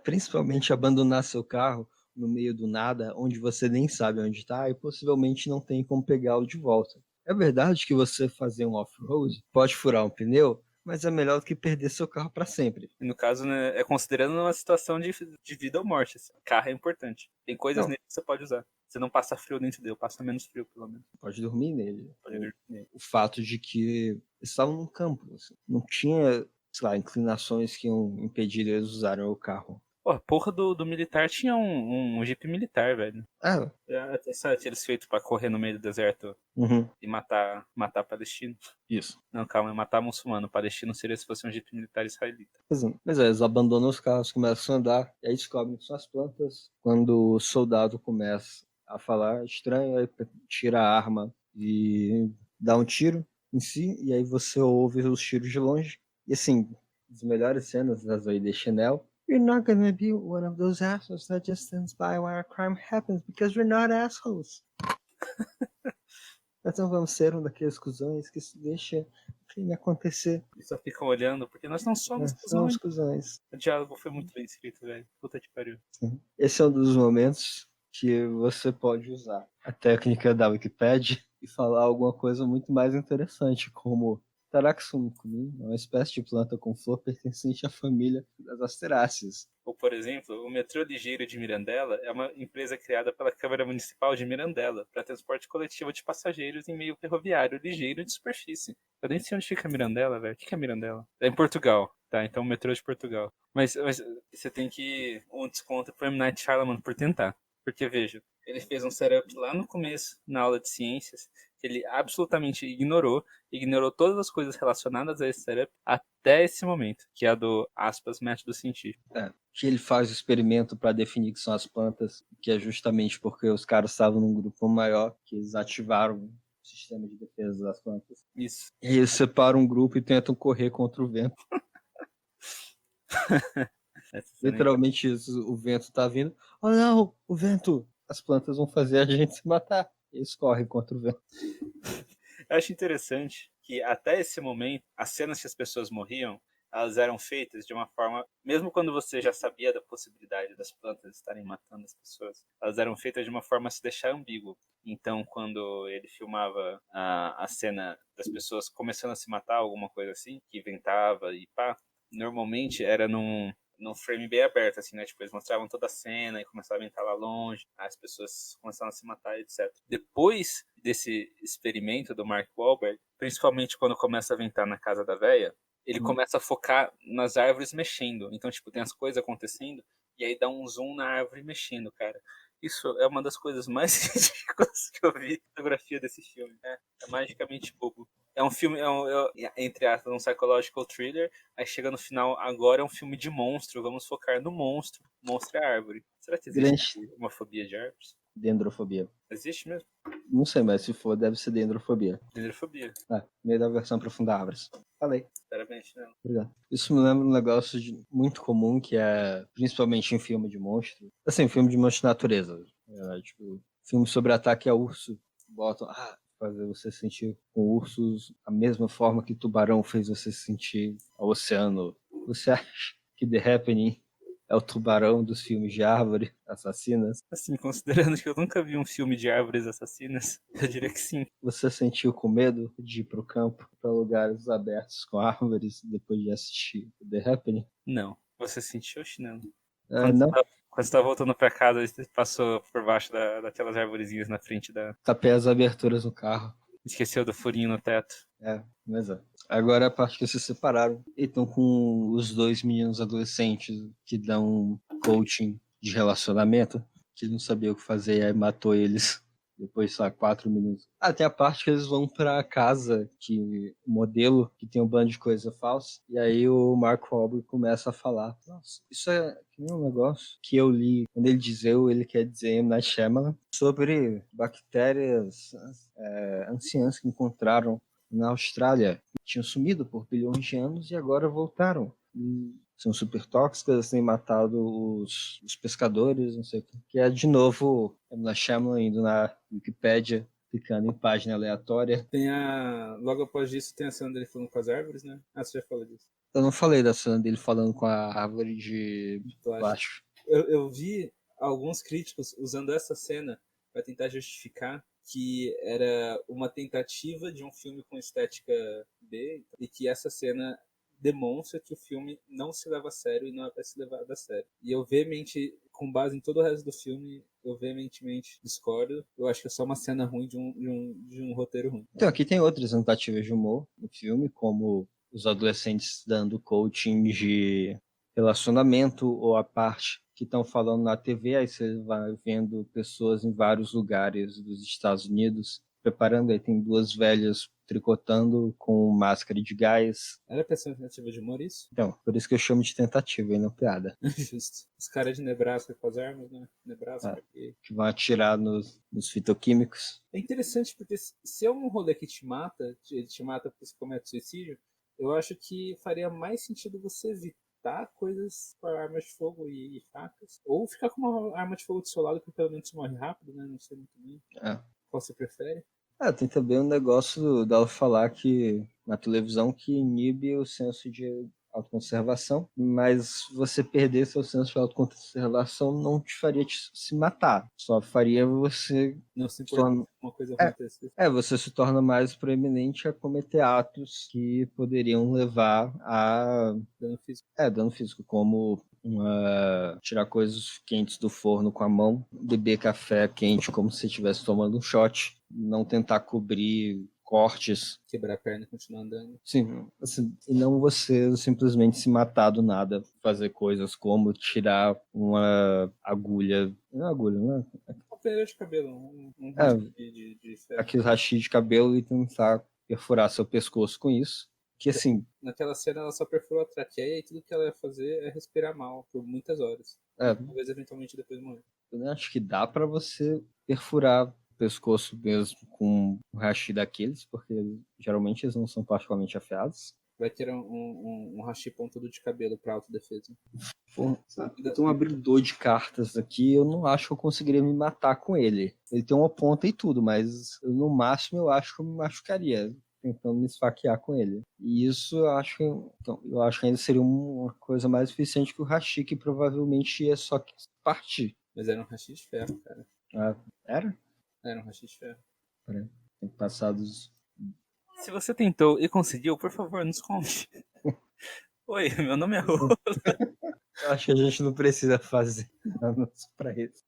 Principalmente abandonar seu carro no meio do nada, onde você nem sabe onde está e possivelmente não tem como pegá-lo de volta. É verdade que você fazer um off-road pode furar um pneu, mas é melhor do que perder seu carro para sempre. No caso, né, é considerando uma situação de vida ou morte. Assim. Carro é importante. Tem coisas nele que você pode usar. Você não passa frio dentro dele, passa menos frio, pelo menos. Pode dormir nele. O fato de que eles estavam num campo. Assim. Não tinha, sei lá, inclinações que iam impedir eles usarem o carro. Pô, a porra do militar tinha um Jeep militar, velho. Sabe aqueles feitos pra correr no meio do deserto e matar palestino? Isso. Não, calma, é matar muçulmano. Palestino seria se fosse um Jeep militar israelita. Mas eles abandonam os carros, começam a andar, e aí descobrem que são as plantas. Quando o soldado começa a falar estranho, aí tira a arma e dá um tiro em si, e aí você ouve os tiros de longe. E assim, as melhores cenas da Zooey Deschanel. You're not gonna be one of those assholes that just stands by while a crime happens because we're not assholes. Nós não vamos ser um daqueles cuzões que se deixa o crime acontecer. E só ficam olhando, porque nós não somos cuzões. O diálogo foi muito bem escrito, velho. Puta que pariu. Esse é um dos momentos que você pode usar a técnica da Wikipedia e falar alguma coisa muito mais interessante, como Taraxum comum é uma espécie de planta com flor pertencente à família das asteráceas. Ou, por exemplo, o metrô ligeiro de Mirandela é uma empresa criada pela Câmara Municipal de Mirandela para transporte coletivo de passageiros em meio ferroviário ligeiro de superfície. Eu nem sei onde fica Mirandela, velho. O que é Mirandela? É em Portugal. Tá, então o metrô de Portugal. Mas você tem que um desconto pro M. Night Shyamalan por tentar. Porque, veja, ele fez um setup lá no começo, na aula de ciências, que ele absolutamente ignorou todas as coisas relacionadas a esse setup até esse momento, que é a do, aspas, método científico. Que ele faz o experimento para definir que são as plantas, que é justamente porque os caras estavam num grupo maior, que eles ativaram o sistema de defesa das plantas. Isso. E eles separam um grupo e tentam correr contra o vento. Literalmente isso, o vento tá vindo. Oh não, o vento! As plantas vão fazer a gente se matar. Eles correm contra o vento. Eu acho interessante que até esse momento, as cenas que as pessoas morriam, elas eram feitas de uma forma, mesmo quando você já sabia da possibilidade das plantas estarem matando as pessoas, elas eram feitas de uma forma a se deixar ambíguo. Então, quando ele filmava a cena das pessoas começando a se matar, alguma coisa assim, que ventava e pá, normalmente era num frame bem aberto, assim, né? Tipo, eles mostravam toda a cena e começavam a entrar lá longe, as pessoas começavam a se matar, etc. Depois desse experimento do Mark Wahlberg, principalmente quando começa a ventar na casa da véia, ele começa a focar nas árvores mexendo. Então, tipo, tem as coisas acontecendo e aí dá um zoom na árvore mexendo, cara. Isso é uma das coisas mais ridículas que eu vi na fotografia desse filme. É magicamente bobo. É um filme, entre aspas, um psychological thriller. Aí chega no final, agora é um filme de monstro. Vamos focar no monstro. O monstro é a árvore. Será que existe uma fobia de árvores? Dendrofobia. Existe mesmo? Não sei, mas se for, deve ser dendrofobia. Dendrofobia. Meio da versão aprofundar árvores. Falei. Sinceramente, não. Obrigado. Isso me lembra um negócio muito comum que é, principalmente em filme de monstro. Assim, filme de monstro de natureza. Tipo, filme sobre ataque a urso. Botam, fazer você sentir com ursos a mesma forma que tubarão fez você sentir ao oceano. Você acha que The Happening é o tubarão dos filmes de árvore assassinas? Assim, considerando que eu nunca vi um filme de árvores assassinas, eu diria que sim. Você sentiu com medo de ir pro campo, para lugares abertos com árvores, depois de assistir The Happening? Não. Você sentiu o chinelo? Não. Quando você tá voltando pra casa, você passou por baixo daquelas arvorezinhas na frente da... Tapei as aberturas no carro. Esqueceu do furinho no teto. Mas é. Agora é a parte que se separaram e estão com os dois meninos adolescentes que dão coaching de relacionamento, que não sabia o que fazer e aí matou eles depois, 4 minutos. Tem a parte que eles vão pra casa, que o modelo, que tem um bando de coisa falsa, e aí o Mark Wahlberg começa a falar, nossa, isso é que nem um negócio que eu li, quando ele diz ele quer dizer M. Night Shyamalan, sobre bactérias anciãs que encontraram na Austrália, que tinham sumido por bilhões de anos e agora voltaram. E são super tóxicas, têm matado os pescadores, não sei o que. Que é, de novo, a Shyamalan indo na Wikipédia, clicando em página aleatória. Logo após isso, tem a cena dele falando com as árvores, né? Você já falou disso. Eu não falei da cena dele falando com a árvore de plástico. Eu vi alguns críticos usando essa cena para tentar justificar que era uma tentativa de um filme com estética B e que essa cena demonstra que o filme não se leva a sério e não é para se levar a sério. E eu veemente, com base em todo o resto do filme, eu veementemente discordo. Eu acho que é só uma cena ruim de um roteiro ruim. Então, aqui tem outras tentativas de humor no filme, como os adolescentes dando coaching de relacionamento ou a parte que estão falando na TV, aí você vai vendo pessoas em vários lugares dos Estados Unidos preparando, aí tem duas velhas tricotando com máscara de gás. Era pra ser uma tentativa de humor isso? Então, por isso que eu chamo de tentativa e não piada. Justo. Os caras de Nebraska com as armas, né? Nebraska. Que vão atirar nos fitoquímicos. É interessante porque se é um rolê que te mata, ele te mata porque você comete suicídio, eu acho que faria mais sentido você evitar coisas com armas de fogo e facas. Ou ficar com uma arma de fogo do seu lado que pelo menos morre rápido, né? Não sei muito bem. Qual você prefere? Tem também um negócio dela falar que na televisão que inibe o senso de autoconservação, mas você perder seu senso de autoconservação não te faria se matar, só faria você não se importa uma coisa acontecer. Você se torna mais proeminente a cometer atos que poderiam levar a dano físico. Dano físico, como tirar coisas quentes do forno com a mão, beber café quente como se estivesse tomando um shot, não tentar cobrir cortes. Quebrar a perna e continuar andando. Sim, assim, e não você simplesmente se matar do nada, fazer coisas como tirar uma agulha. Não é agulha, não é? Um pedaço de cabelo, um hashi de ferro. Aquele hashi de cabelo e tentar perfurar seu pescoço com isso. Que assim. Naquela cena ela só perfurou a traqueia e tudo que ela ia fazer é respirar mal por muitas horas. Talvez eventualmente depois morrer. Eu acho que dá pra você perfurar o pescoço mesmo com um hashi daqueles, porque geralmente eles não são particularmente afiados. Vai ter um hashi pontudo de cabelo pra autodefesa. Pô, tem um abridor de cartas aqui, eu não acho que eu conseguiria me matar com ele. Ele tem uma ponta e tudo, mas no máximo eu acho que eu me machucaria tentando me esfaquear com ele. E isso eu acho que ainda seria uma coisa mais eficiente que o hashi, que provavelmente ia só partir. Mas era um hashi de ferro, cara. Era? Era um hashi de ferro. Peraí, tem que passar dos... Se você tentou e conseguiu, por favor, nos conte. Oi, meu nome é Rola. Eu acho que a gente não precisa fazer anúncio pra isso.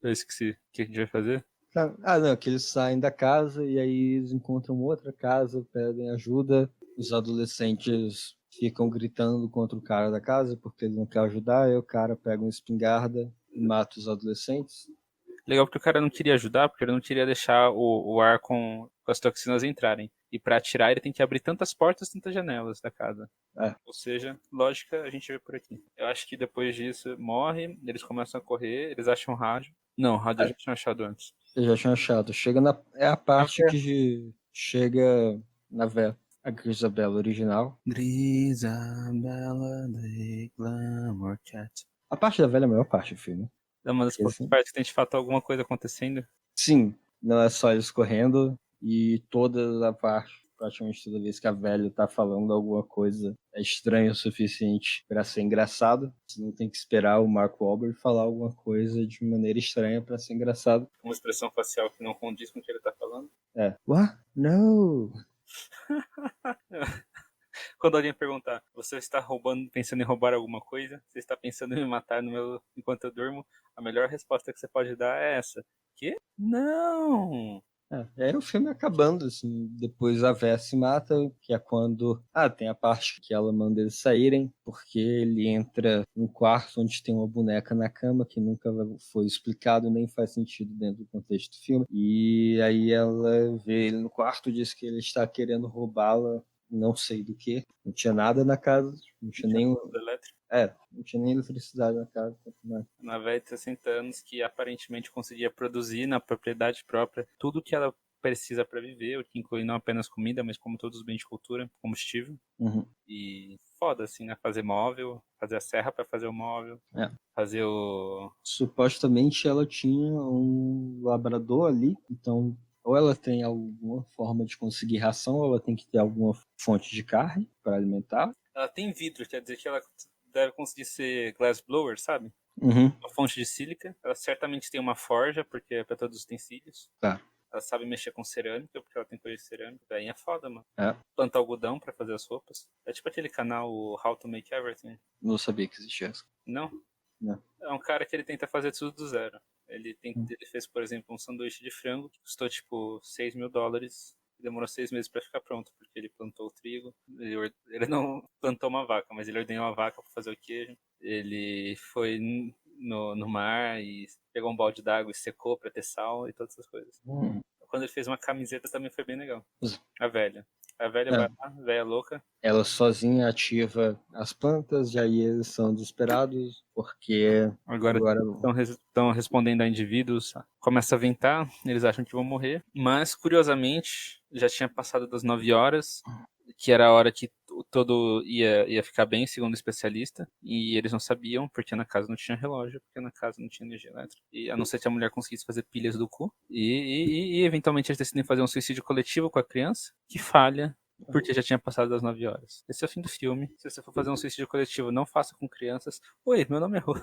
Eu esqueci. O que a gente vai fazer? Não, que eles saem da casa e aí eles encontram outra casa, pedem ajuda. Os adolescentes ficam gritando contra o cara da casa porque ele não quer ajudar. Aí o cara pega uma espingarda e mata os adolescentes. Legal, porque o cara não queria ajudar, porque ele não queria deixar o ar com as toxinas entrarem. E pra atirar ele tem que abrir tantas portas, tantas janelas da casa. Ou seja, lógica a gente vê por aqui. Eu acho que depois disso morre, eles começam a correr, eles acham rádio. Não, rádio a gente tinha achado antes. Eu já tinha achado. É a parte que chega na véia. A Grisabella original. Grisabella de Glamour Cat. A parte da velha é a melhor parte do filme. É uma das poucas partes que tem de fato alguma coisa acontecendo. Sim, não é só eles correndo e toda a parte, praticamente toda vez que a velha tá falando alguma coisa é estranha o suficiente para ser engraçado. Você não tem que esperar o Mark Wahlberg falar alguma coisa de maneira estranha para ser engraçado. Uma expressão facial que não condiz com o que ele tá falando. What? No! Quando alguém perguntar, você está pensando em roubar alguma coisa? Você está pensando em me matar enquanto eu durmo? A melhor resposta que você pode dar é essa. Que? Não! E aí o filme acabando, assim, depois a véia se mata, que é quando... tem a parte que ela manda eles saírem, porque ele entra num quarto onde tem uma boneca na cama, que nunca foi explicado, nem faz sentido dentro do contexto do filme. E aí ela vê ele no quarto, diz que ele está querendo roubá-la, não sei do que. Não tinha nada na casa, não tinha nem... não tinha nem eletricidade na casa. Uma velha de 60 anos que aparentemente conseguia produzir na propriedade própria tudo que ela precisa para viver, o que inclui não apenas comida, mas como todos os bens de cultura, combustível. E foda, assim, né? Fazer móvel, fazer a serra para fazer o móvel, fazer o... Supostamente ela tinha um labrador ali, então ou ela tem alguma forma de conseguir ração, ou ela tem que ter alguma fonte de carne para alimentar. Ela tem vidro, quer dizer que ela deve conseguir ser glassblower, sabe? Uma fonte de sílica. Ela certamente tem uma forja, porque é pra todos os utensílios. Ela sabe mexer com cerâmica, porque ela tem coisa de cerâmica. Daí é foda, mano. Planta algodão pra fazer as roupas. É tipo aquele canal, o How to Make Everything. Não sabia que existia isso. Não? Não. É um cara que ele tenta fazer tudo do zero. Ele fez, por exemplo, um sanduíche de frango que custou tipo $6.000. Demorou 6 meses para ficar pronto, porque ele plantou o trigo. Ele não plantou uma vaca, mas ele ordenou a vaca para fazer o queijo. Ele foi no mar e pegou um balde d'água e secou para ter sal e todas essas coisas. Quando ele fez uma camiseta também foi bem legal. A velha vai lá, velha louca. Ela sozinha ativa as plantas, e aí eles são desesperados, porque agora estão respondendo a indivíduos. Começa a ventar, eles acham que vão morrer. Mas, curiosamente, já tinha passado das 9 horas, que era a hora que todo ia ficar bem, segundo o especialista. E eles não sabiam, porque na casa não tinha relógio, porque na casa não tinha energia elétrica. E a não ser que a mulher conseguisse fazer pilhas do cu. E eventualmente eles decidem fazer um suicídio coletivo com a criança, que falha. porque já tinha passado das 9 horas. Esse é o fim do filme. Se você for fazer um suicídio coletivo, não faça com crianças. Oi, meu nome é Rô.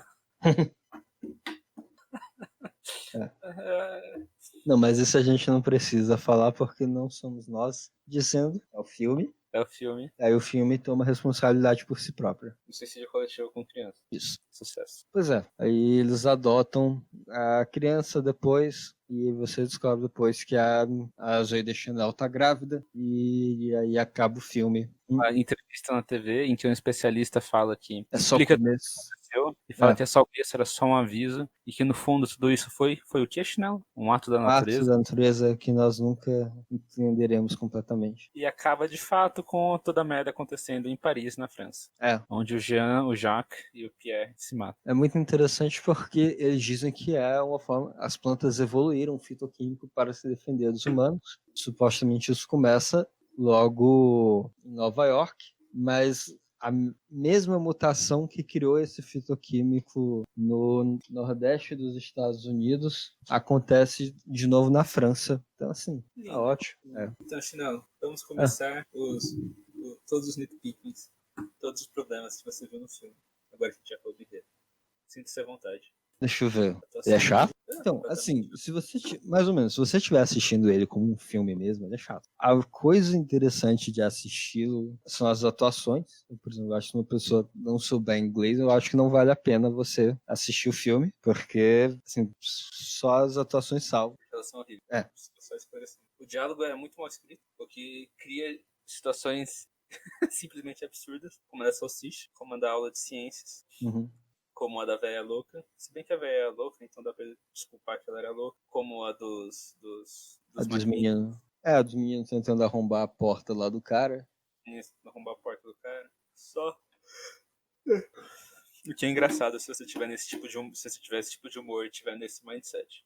Não, mas isso a gente não precisa falar porque não somos nós dizendo. É o filme. É o filme. Aí o filme toma responsabilidade por si próprio. Um suicídio coletivo com crianças. Isso. Sucesso. Pois é. Aí eles adotam a criança depois. E você descobre depois que a Zoe Deschanel tá grávida. E aí acaba o filme. A entrevista na TV em que um especialista fala que É só explica o começo. E fala que essa audiência era só um aviso e que no fundo tudo isso foi o que, Chinelo? Um ato da natureza. Um ato da natureza que nós nunca entenderemos completamente. E acaba de fato com toda a merda acontecendo em Paris, na França. Onde o Jean, o Jacques e o Pierre se matam. É muito interessante porque eles dizem que é uma forma. As plantas evoluíram o fitoquímico para se defender dos humanos. Supostamente isso começa logo em Nova York, mas a mesma mutação que criou esse fitoquímico no Nordeste dos Estados Unidos acontece de novo na França. Então, assim, tá ótimo. Então, Chinelo, vamos começar todos os nitpickings, todos os problemas que você viu no filme. Agora que a gente já falou do enredo. Sinta-se à vontade. Deixa eu ver. Ele é chato? Então, assim, se você mais ou menos, se você estiver assistindo ele como um filme mesmo, ele é chato. A coisa interessante de assisti-lo são as atuações. Eu, por exemplo, acho que uma pessoa não souber inglês, eu acho que não vale a pena você assistir o filme, porque, assim, só as atuações salvam. Elas são horríveis. Só esclarecendo. O diálogo é muito mal escrito, o que cria situações simplesmente absurdas, como a da salsicha, como a da aula de ciências. Como a da véia louca, se bem que a véia é louca, então dá pra desculpar que ela era louca, como a dos meninos. A dos meninos tentando arrombar a porta lá do cara. Isso, arrombar a porta do cara. Só. O que é engraçado se você tiver esse tipo de humor e tiver nesse mindset.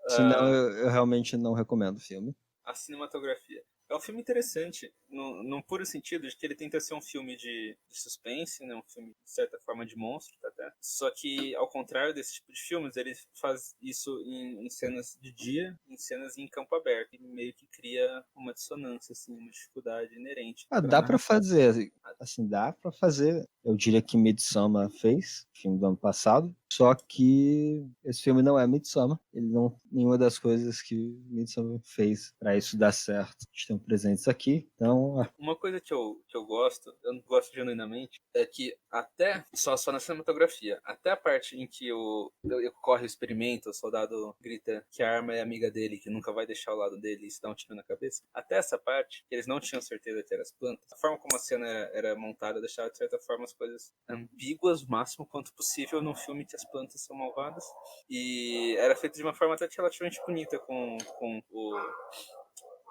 Senão eu realmente não recomendo o filme. A cinematografia. É um filme interessante, num puro sentido de que ele tenta ser um filme de suspense, né? Um filme, de certa forma, de monstro, até. Só que, ao contrário desse tipo de filmes, ele faz isso em cenas de dia, em cenas em campo aberto. E meio que cria uma dissonância, assim, uma dificuldade inerente. Dá pra fazer. Assim, dá pra fazer. Eu diria que Midsommar fez, filme do ano passado. Só que esse filme não é Midsommar. Ele não. Nenhuma das coisas que Midsommar fez pra isso dar certo estão presentes aqui. Então. Uma coisa que eu gosto, eu não gosto genuinamente, é que até, só na cinematografia, até a parte em que ocorre o experimento, o soldado grita que a arma é amiga dele, que nunca vai deixar ao lado dele e se dá um tiro na cabeça, até essa parte, que eles não tinham certeza que eram as plantas, a forma como a cena era montada deixava, de certa forma, as coisas ambíguas o máximo quanto possível num filme que as plantas são malvadas. E era feito de uma forma até relativamente bonita, com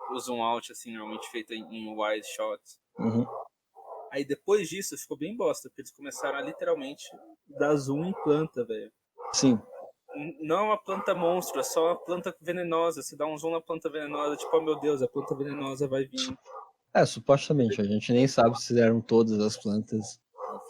o zoom out, assim, normalmente feito em wide shots. Aí depois disso ficou bem bosta, porque eles começaram a literalmente dar zoom em planta, velho. Sim. Não é uma planta monstro, é só uma planta venenosa. Se dá um zoom na planta venenosa, tipo, oh meu Deus, a planta venenosa vai vir. Supostamente, a gente nem sabe se eram todas as plantas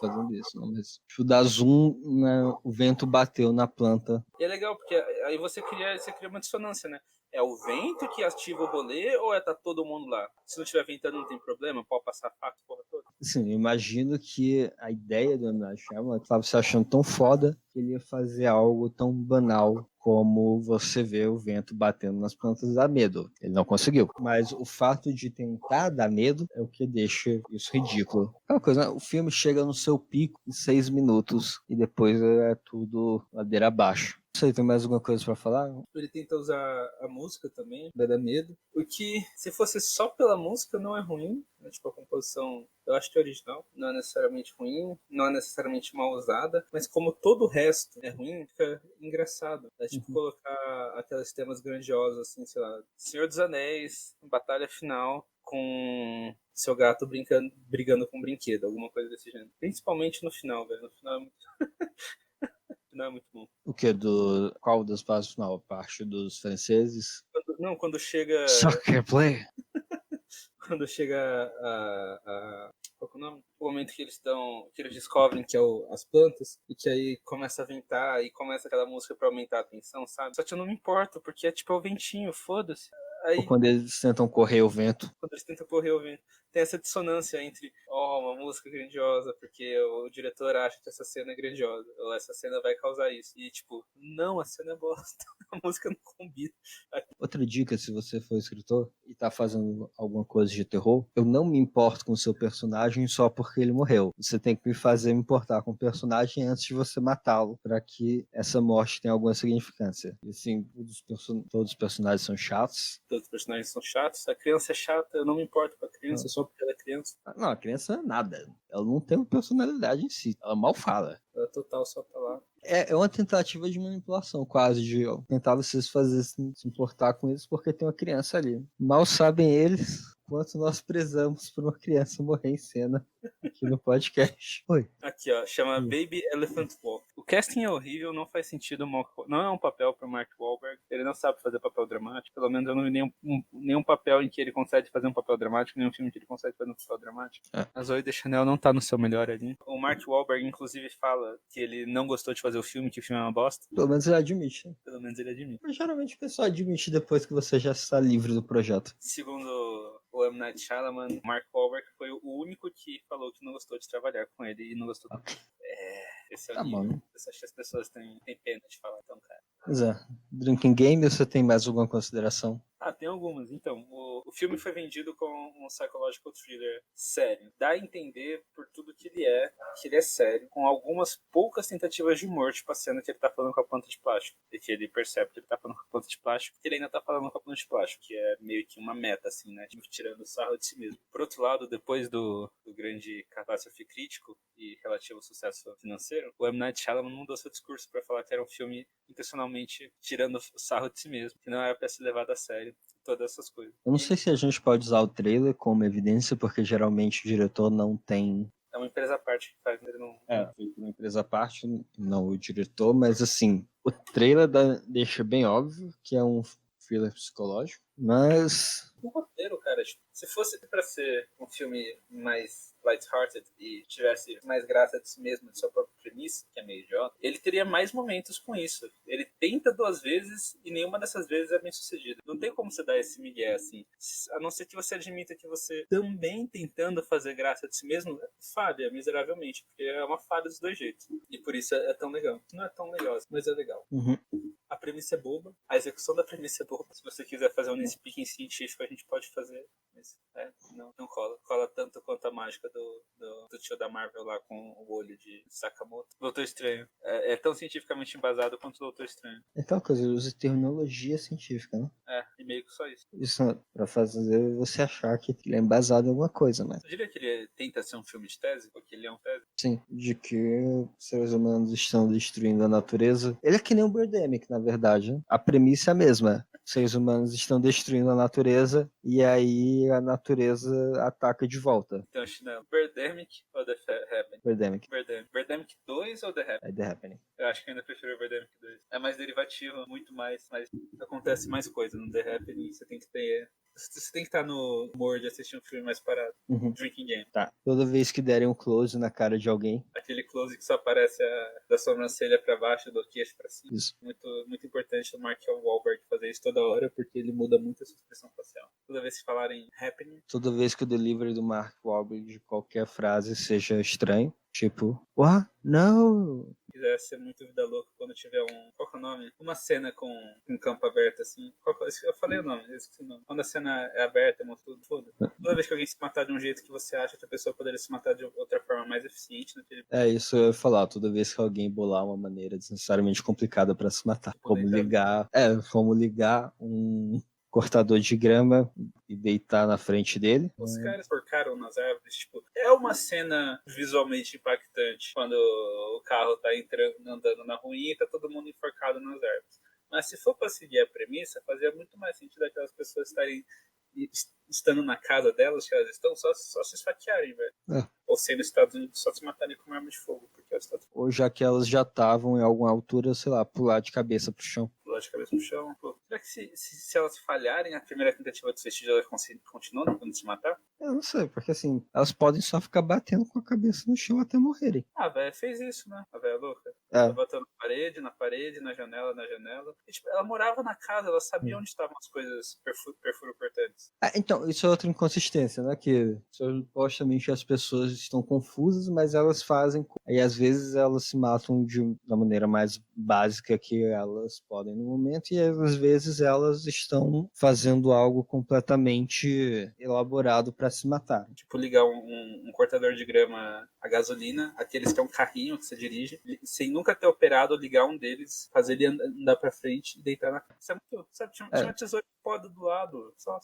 fazendo isso, não, mas tipo, dar zoom, né, o vento bateu na planta. E é legal, porque aí você cria uma dissonância, né? É o vento que ativa o rolê ou tá todo mundo lá? Se não estiver ventando, não tem problema? Pode passar a faca, porra toda? Sim, eu imagino que a ideia do M. Night Shyamalan estava se achando tão foda que ele ia fazer algo tão banal como você vê o vento batendo nas plantas dá medo. Ele não conseguiu. Mas o fato de tentar dar medo é o que deixa isso ridículo. É uma coisa, né? O filme chega no seu pico em 6 minutos e depois é tudo ladeira abaixo. Não sei, tem mais alguma coisa pra falar? Ele tenta usar a música também, pra dar medo. O que, se fosse só pela música, não é ruim. Né? Tipo, a composição, eu acho que é original. Não é necessariamente ruim, não é necessariamente mal usada. Mas como todo o resto é ruim, fica engraçado. É tipo colocar aqueles temas grandiosos, assim, sei lá, Senhor dos Anéis, batalha final, com seu gato brigando com um brinquedo, alguma coisa desse gênero. Principalmente no final, velho. No final é muito... não é muito bom. O que? Qual das partes final? A parte dos franceses? Quando chega... Soccer play! Quando chega qual que é o nome? O momento que eles descobrem que é as plantas, e que aí começa a ventar, e começa aquela música pra aumentar a tensão, sabe? Só que eu não me importo, porque é tipo o ventinho, foda-se. Aí, ou quando eles tentam correr o vento. Quando eles tentam correr o vento. tem essa dissonância entre, uma música grandiosa, porque o diretor acha que essa cena é grandiosa, ou essa cena vai causar isso. E, tipo, não, a cena é bosta, a música não combina. Outra dica, se você for escritor e tá fazendo alguma coisa de terror, eu não me importo com o seu personagem só porque ele morreu. Você tem que me fazer me importar com o personagem antes de você matá-lo, para que essa morte tenha alguma significância. E assim, todos os personagens são chatos. Todos os personagens são chatos, a criança é chata, eu não me importo com a criança, só porque ela é criança. Não, a criança não é nada. Ela não tem uma personalidade em si. Ela mal fala. Ela é total só pra lá. É uma tentativa de manipulação, quase, de tentar vocês fazer se importar com eles porque tem uma criança ali. Mal sabem eles quanto nós prezamos por uma criança morrer em cena aqui no podcast. Oi. Aqui, ó, chama Baby Elephant Walk. O casting é horrível, não faz sentido, não é um papel pro Mark Wahlberg. Ele não sabe fazer papel dramático. Pelo menos eu não vi nenhum papel em que ele consegue fazer um papel dramático, nenhum filme que ele consegue fazer um papel dramático. A Zooey Deschanel não tá no seu melhor ali. O Mark Wahlberg, inclusive, fala que ele não gostou de fazer o filme, que o filme é uma bosta. Pelo menos ele admite. Pelo menos ele admite. Mas geralmente o pessoal admite depois que você já está livre do projeto. Segundo o M. Night Shyamalan, Mark Wahlberg foi o único que falou que não gostou de trabalhar com ele e não gostou do... Esse é o nível. Bom. Acho que as pessoas têm pena de falar tão, cara. Pois é. Drinking Game, você tem mais alguma consideração? Tem algumas. Então, o filme foi vendido como um psychological thriller sério. Dá a entender por tudo que ele é sério, com algumas poucas tentativas de humor, tipo a cena que ele tá falando com a planta de plástico. E que ele percebe que ele tá falando com a planta de plástico, que ele ainda tá falando com a planta de plástico, que é meio que uma meta, assim, né? Tipo, tirando sarro de si mesmo. Por outro lado, depois do grande catástrofe crítico e relativo sucesso financeiro, o M. Night Shyamalan mudou seu discurso para falar que era um filme intencionalmente tirando sarro de si mesmo, que não era para ser levado a sério, todas essas coisas. Eu não sei se a gente pode usar o trailer como evidência, porque geralmente o diretor não tem... É uma empresa à parte que faz, ele não... feito uma empresa à parte, não o diretor, mas assim, o trailer deixa bem óbvio que é um thriller psicológico, mas... O roteiro, cara, se fosse pra ser um filme mais lighthearted e tivesse mais graça de si mesmo, de sua própria premissa, que é meio idiota, ele teria mais momentos com isso. Ele tenta 2 vezes e nenhuma dessas vezes é bem sucedida. Não tem como você dar esse migué assim, a não ser que você admita que você também tentando fazer graça de si mesmo falha miseravelmente, porque é uma falha dos 2 jeitos. E por isso é tão legal. Não é tão legal, mas é legal. Uhum. A premissa é boba, a execução da premissa é boba. Se você quiser fazer um nitpicking científico, a gente pode fazer. Mas não cola. Cola tanto quanto a mágica do tio da Marvel lá com o olho de Sakamoto. Doutor Estranho. É tão cientificamente embasado quanto o Doutor Estranho. É aquela coisa, usa terminologia científica, né? E meio que só isso. Isso pra fazer você achar que ele é embasado em alguma coisa, né? Você diria que ele tenta ser um filme de tese? Porque ele é um tese? Sim, de que os seres humanos estão destruindo a natureza. Ele é que nem o Birdemic, na verdade. Né? A premissa é a mesma. Os seres humanos estão destruindo a natureza e aí a natureza ataca de volta. Então, Chinelo, Birdemic ou The Happening? Birdemic. Birdemic 2 ou The Happening? É The Happening. Eu acho que ainda prefiro o Birdemic 2. É mais derivativo, muito mais, mas acontece mais coisa no The Happening. Você tem que estar no humor de assistir um filme mais parado. Uhum. Drinking Game. Tá. Toda vez que derem um close na cara de alguém. Aquele close que só aparece da sobrancelha pra baixo, do queixo pra cima. Isso. Muito, muito importante o Mark Wahlberg fazer isso toda hora, porque ele muda muito a sua expressão facial. Toda vez que falarem Happening. Toda vez que o delivery do Mark Wahlberg de qualquer frase seja estranho. Tipo, what? No! Se quiser ser muito vida louca quando tiver qual que é o nome? Uma cena com um campo aberto assim. Eu falei o nome, eu esqueci o nome. Quando a cena é aberta, mostra tudo, foda. Toda vez que alguém se matar de um jeito que você acha que a pessoa poderia se matar de outra forma mais eficiente naquele... Isso eu ia falar, toda vez que alguém bolar uma maneira desnecessariamente complicada pra se matar. Como ligar um cortador de grama e deitar na frente dele. Os caras porcaram nas árvores, tipo, é uma cena visualmente impactante quando o carro tá andando na ruinha e tá todo mundo enforcado nas árvores. Mas se for pra seguir a premissa, fazia muito mais sentido aquelas pessoas estarem estando na casa delas, que elas estão, só se esfaquearem, velho. Ou sendo Estados Unidos, só se matarem com uma arma de fogo, porque é os Estados Unidos. Ou já que elas já estavam em alguma altura, sei lá, pular de cabeça pro chão. Pular de cabeça no chão. Pô, será que se elas falharem, a primeira tentativa de suicídio elas continuam tentando se matar? Eu não sei, porque assim, elas podem só ficar batendo com a cabeça no chão até morrerem. A véia fez isso, né? A véia louca. Ela bateu na parede, na janela. E, tipo, ela morava na casa, ela sabia onde estavam as coisas perfuro-cortantes. Então, isso é outra inconsistência, né? Que supostamente as pessoas estão confusas, mas elas fazem. E às vezes elas se matam da maneira mais básica que elas podem no momento, e às vezes elas estão fazendo algo completamente elaborado para se matar. Tipo, ligar um cortador de grama a gasolina, aqueles que é um carrinho que você dirige, sem nunca ter operado, ligar um deles, fazer ele andar pra frente e deitar na cama. Isso é muito, sabe, tinha uma tesoura de poda do lado, só.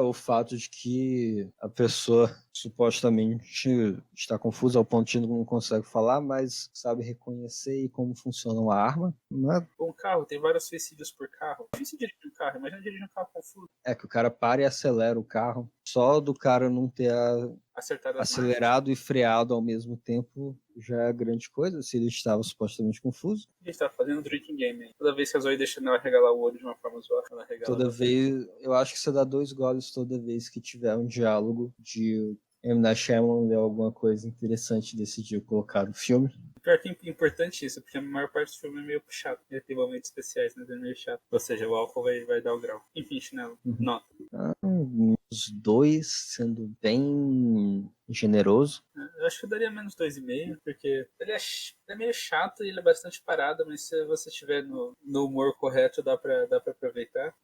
O fato de que a pessoa supostamente está confusa ao ponto de não consegue falar, mas sabe reconhecer como funciona uma arma, não é? Um carro, tem vários suicídios por carro. É difícil dirigir um carro, imagina dirigir um carro confuso. É que o cara para e acelera o carro, só do cara não ter acelerado e freado ao mesmo tempo já é grande coisa, se ele estava supostamente confuso. A gente tava fazendo drinking game aí. Toda vez que a Zoe deixa ela regalar o olho de uma forma zoada, ela regala. Toda vez, eu acho que você dá 2 goles toda vez que tiver um diálogo de M. Night Shyamalan ler alguma coisa interessante e decidiu colocar no filme. Pior que é importante isso, porque a maior parte do filme é meio chato. Ele tem momentos especiais, mas é meio chato. Ou seja, o álcool vai dar o grau. Enfim, chinelo. Nota. Os 2 sendo bem generoso. Eu acho que eu daria menos 2,5, porque ele é meio chato e ele é bastante parado, mas se você estiver no humor correto, dá pra aproveitar.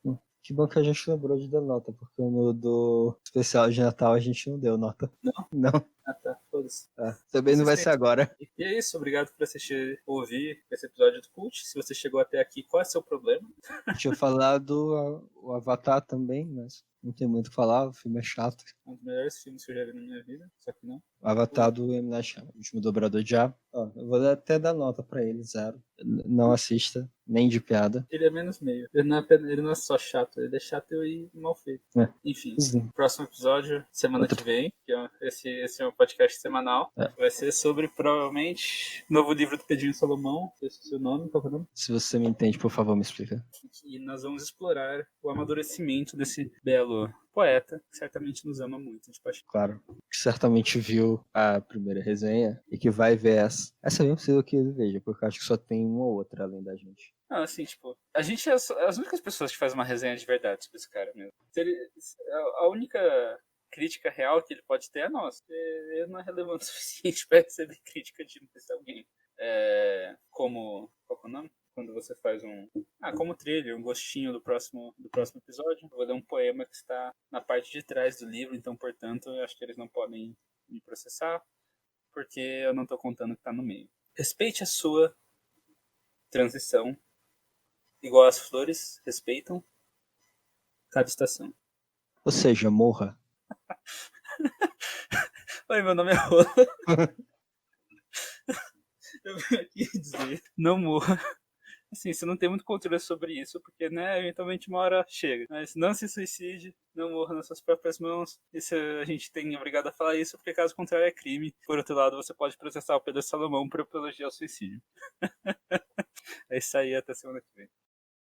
Que bom que a gente lembrou de dar nota, porque no do especial de Natal a gente não deu nota. Não. Ah, tá. Foda-se. Também não vai ser agora. E é isso. Obrigado por assistir, ouvir esse episódio do Cult. Se você chegou até aqui, qual é o seu problema? Deixa eu falar do o Avatar também, mas não tem muito o que falar, o filme é chato. Um dos melhores filmes que eu já vi na minha vida, só que não. O Avatar do M. Night Shyamalan, o último dobrador de ar. Eu vou até dar nota pra ele, 0. Não assista, nem de piada. Ele é menos meio. Ele não é só chato, ele é chato e mal feito. Enfim, próximo episódio, semana que vem, que esse é um podcast semanal, vai ser sobre, provavelmente, o novo livro do Pedrinho Salomão. Esse é o seu nome, qual é o nome? Se você me entende, por favor, me explica. E nós vamos explorar o amadurecimento desse belo poeta, que certamente nos ama muito, de paixão. Claro, que certamente viu a primeira resenha e que vai ver essa. Essa é bem possível que ele veja, porque eu acho que só tem uma ou outra além da gente. Não, assim, tipo, a gente é as únicas pessoas que fazem uma resenha de verdade sobre esse cara mesmo. A única crítica real que ele pode ter é nossa. Ele não é relevante o suficiente para receber crítica de alguém. Como. Qual é o nome? Quando você faz como trilha, um gostinho do próximo episódio. Eu vou ler um poema que está na parte de trás do livro, então, portanto, eu acho que eles não podem me processar, porque eu não estou contando que está no meio. Respeite a sua transição, igual as flores respeitam cada estação. Ou seja, morra. Oi, meu nome é Rola. Eu vim aqui dizer, não morra. Assim, você não tem muito controle sobre isso, porque, né, eventualmente uma hora chega. Mas não se suicide, não morra nas suas próprias mãos. Isso a gente tem obrigado a falar isso, porque caso contrário é crime. Por outro lado, você pode processar o Pedro Salomão por apologia ao suicídio. É isso aí, até semana que vem.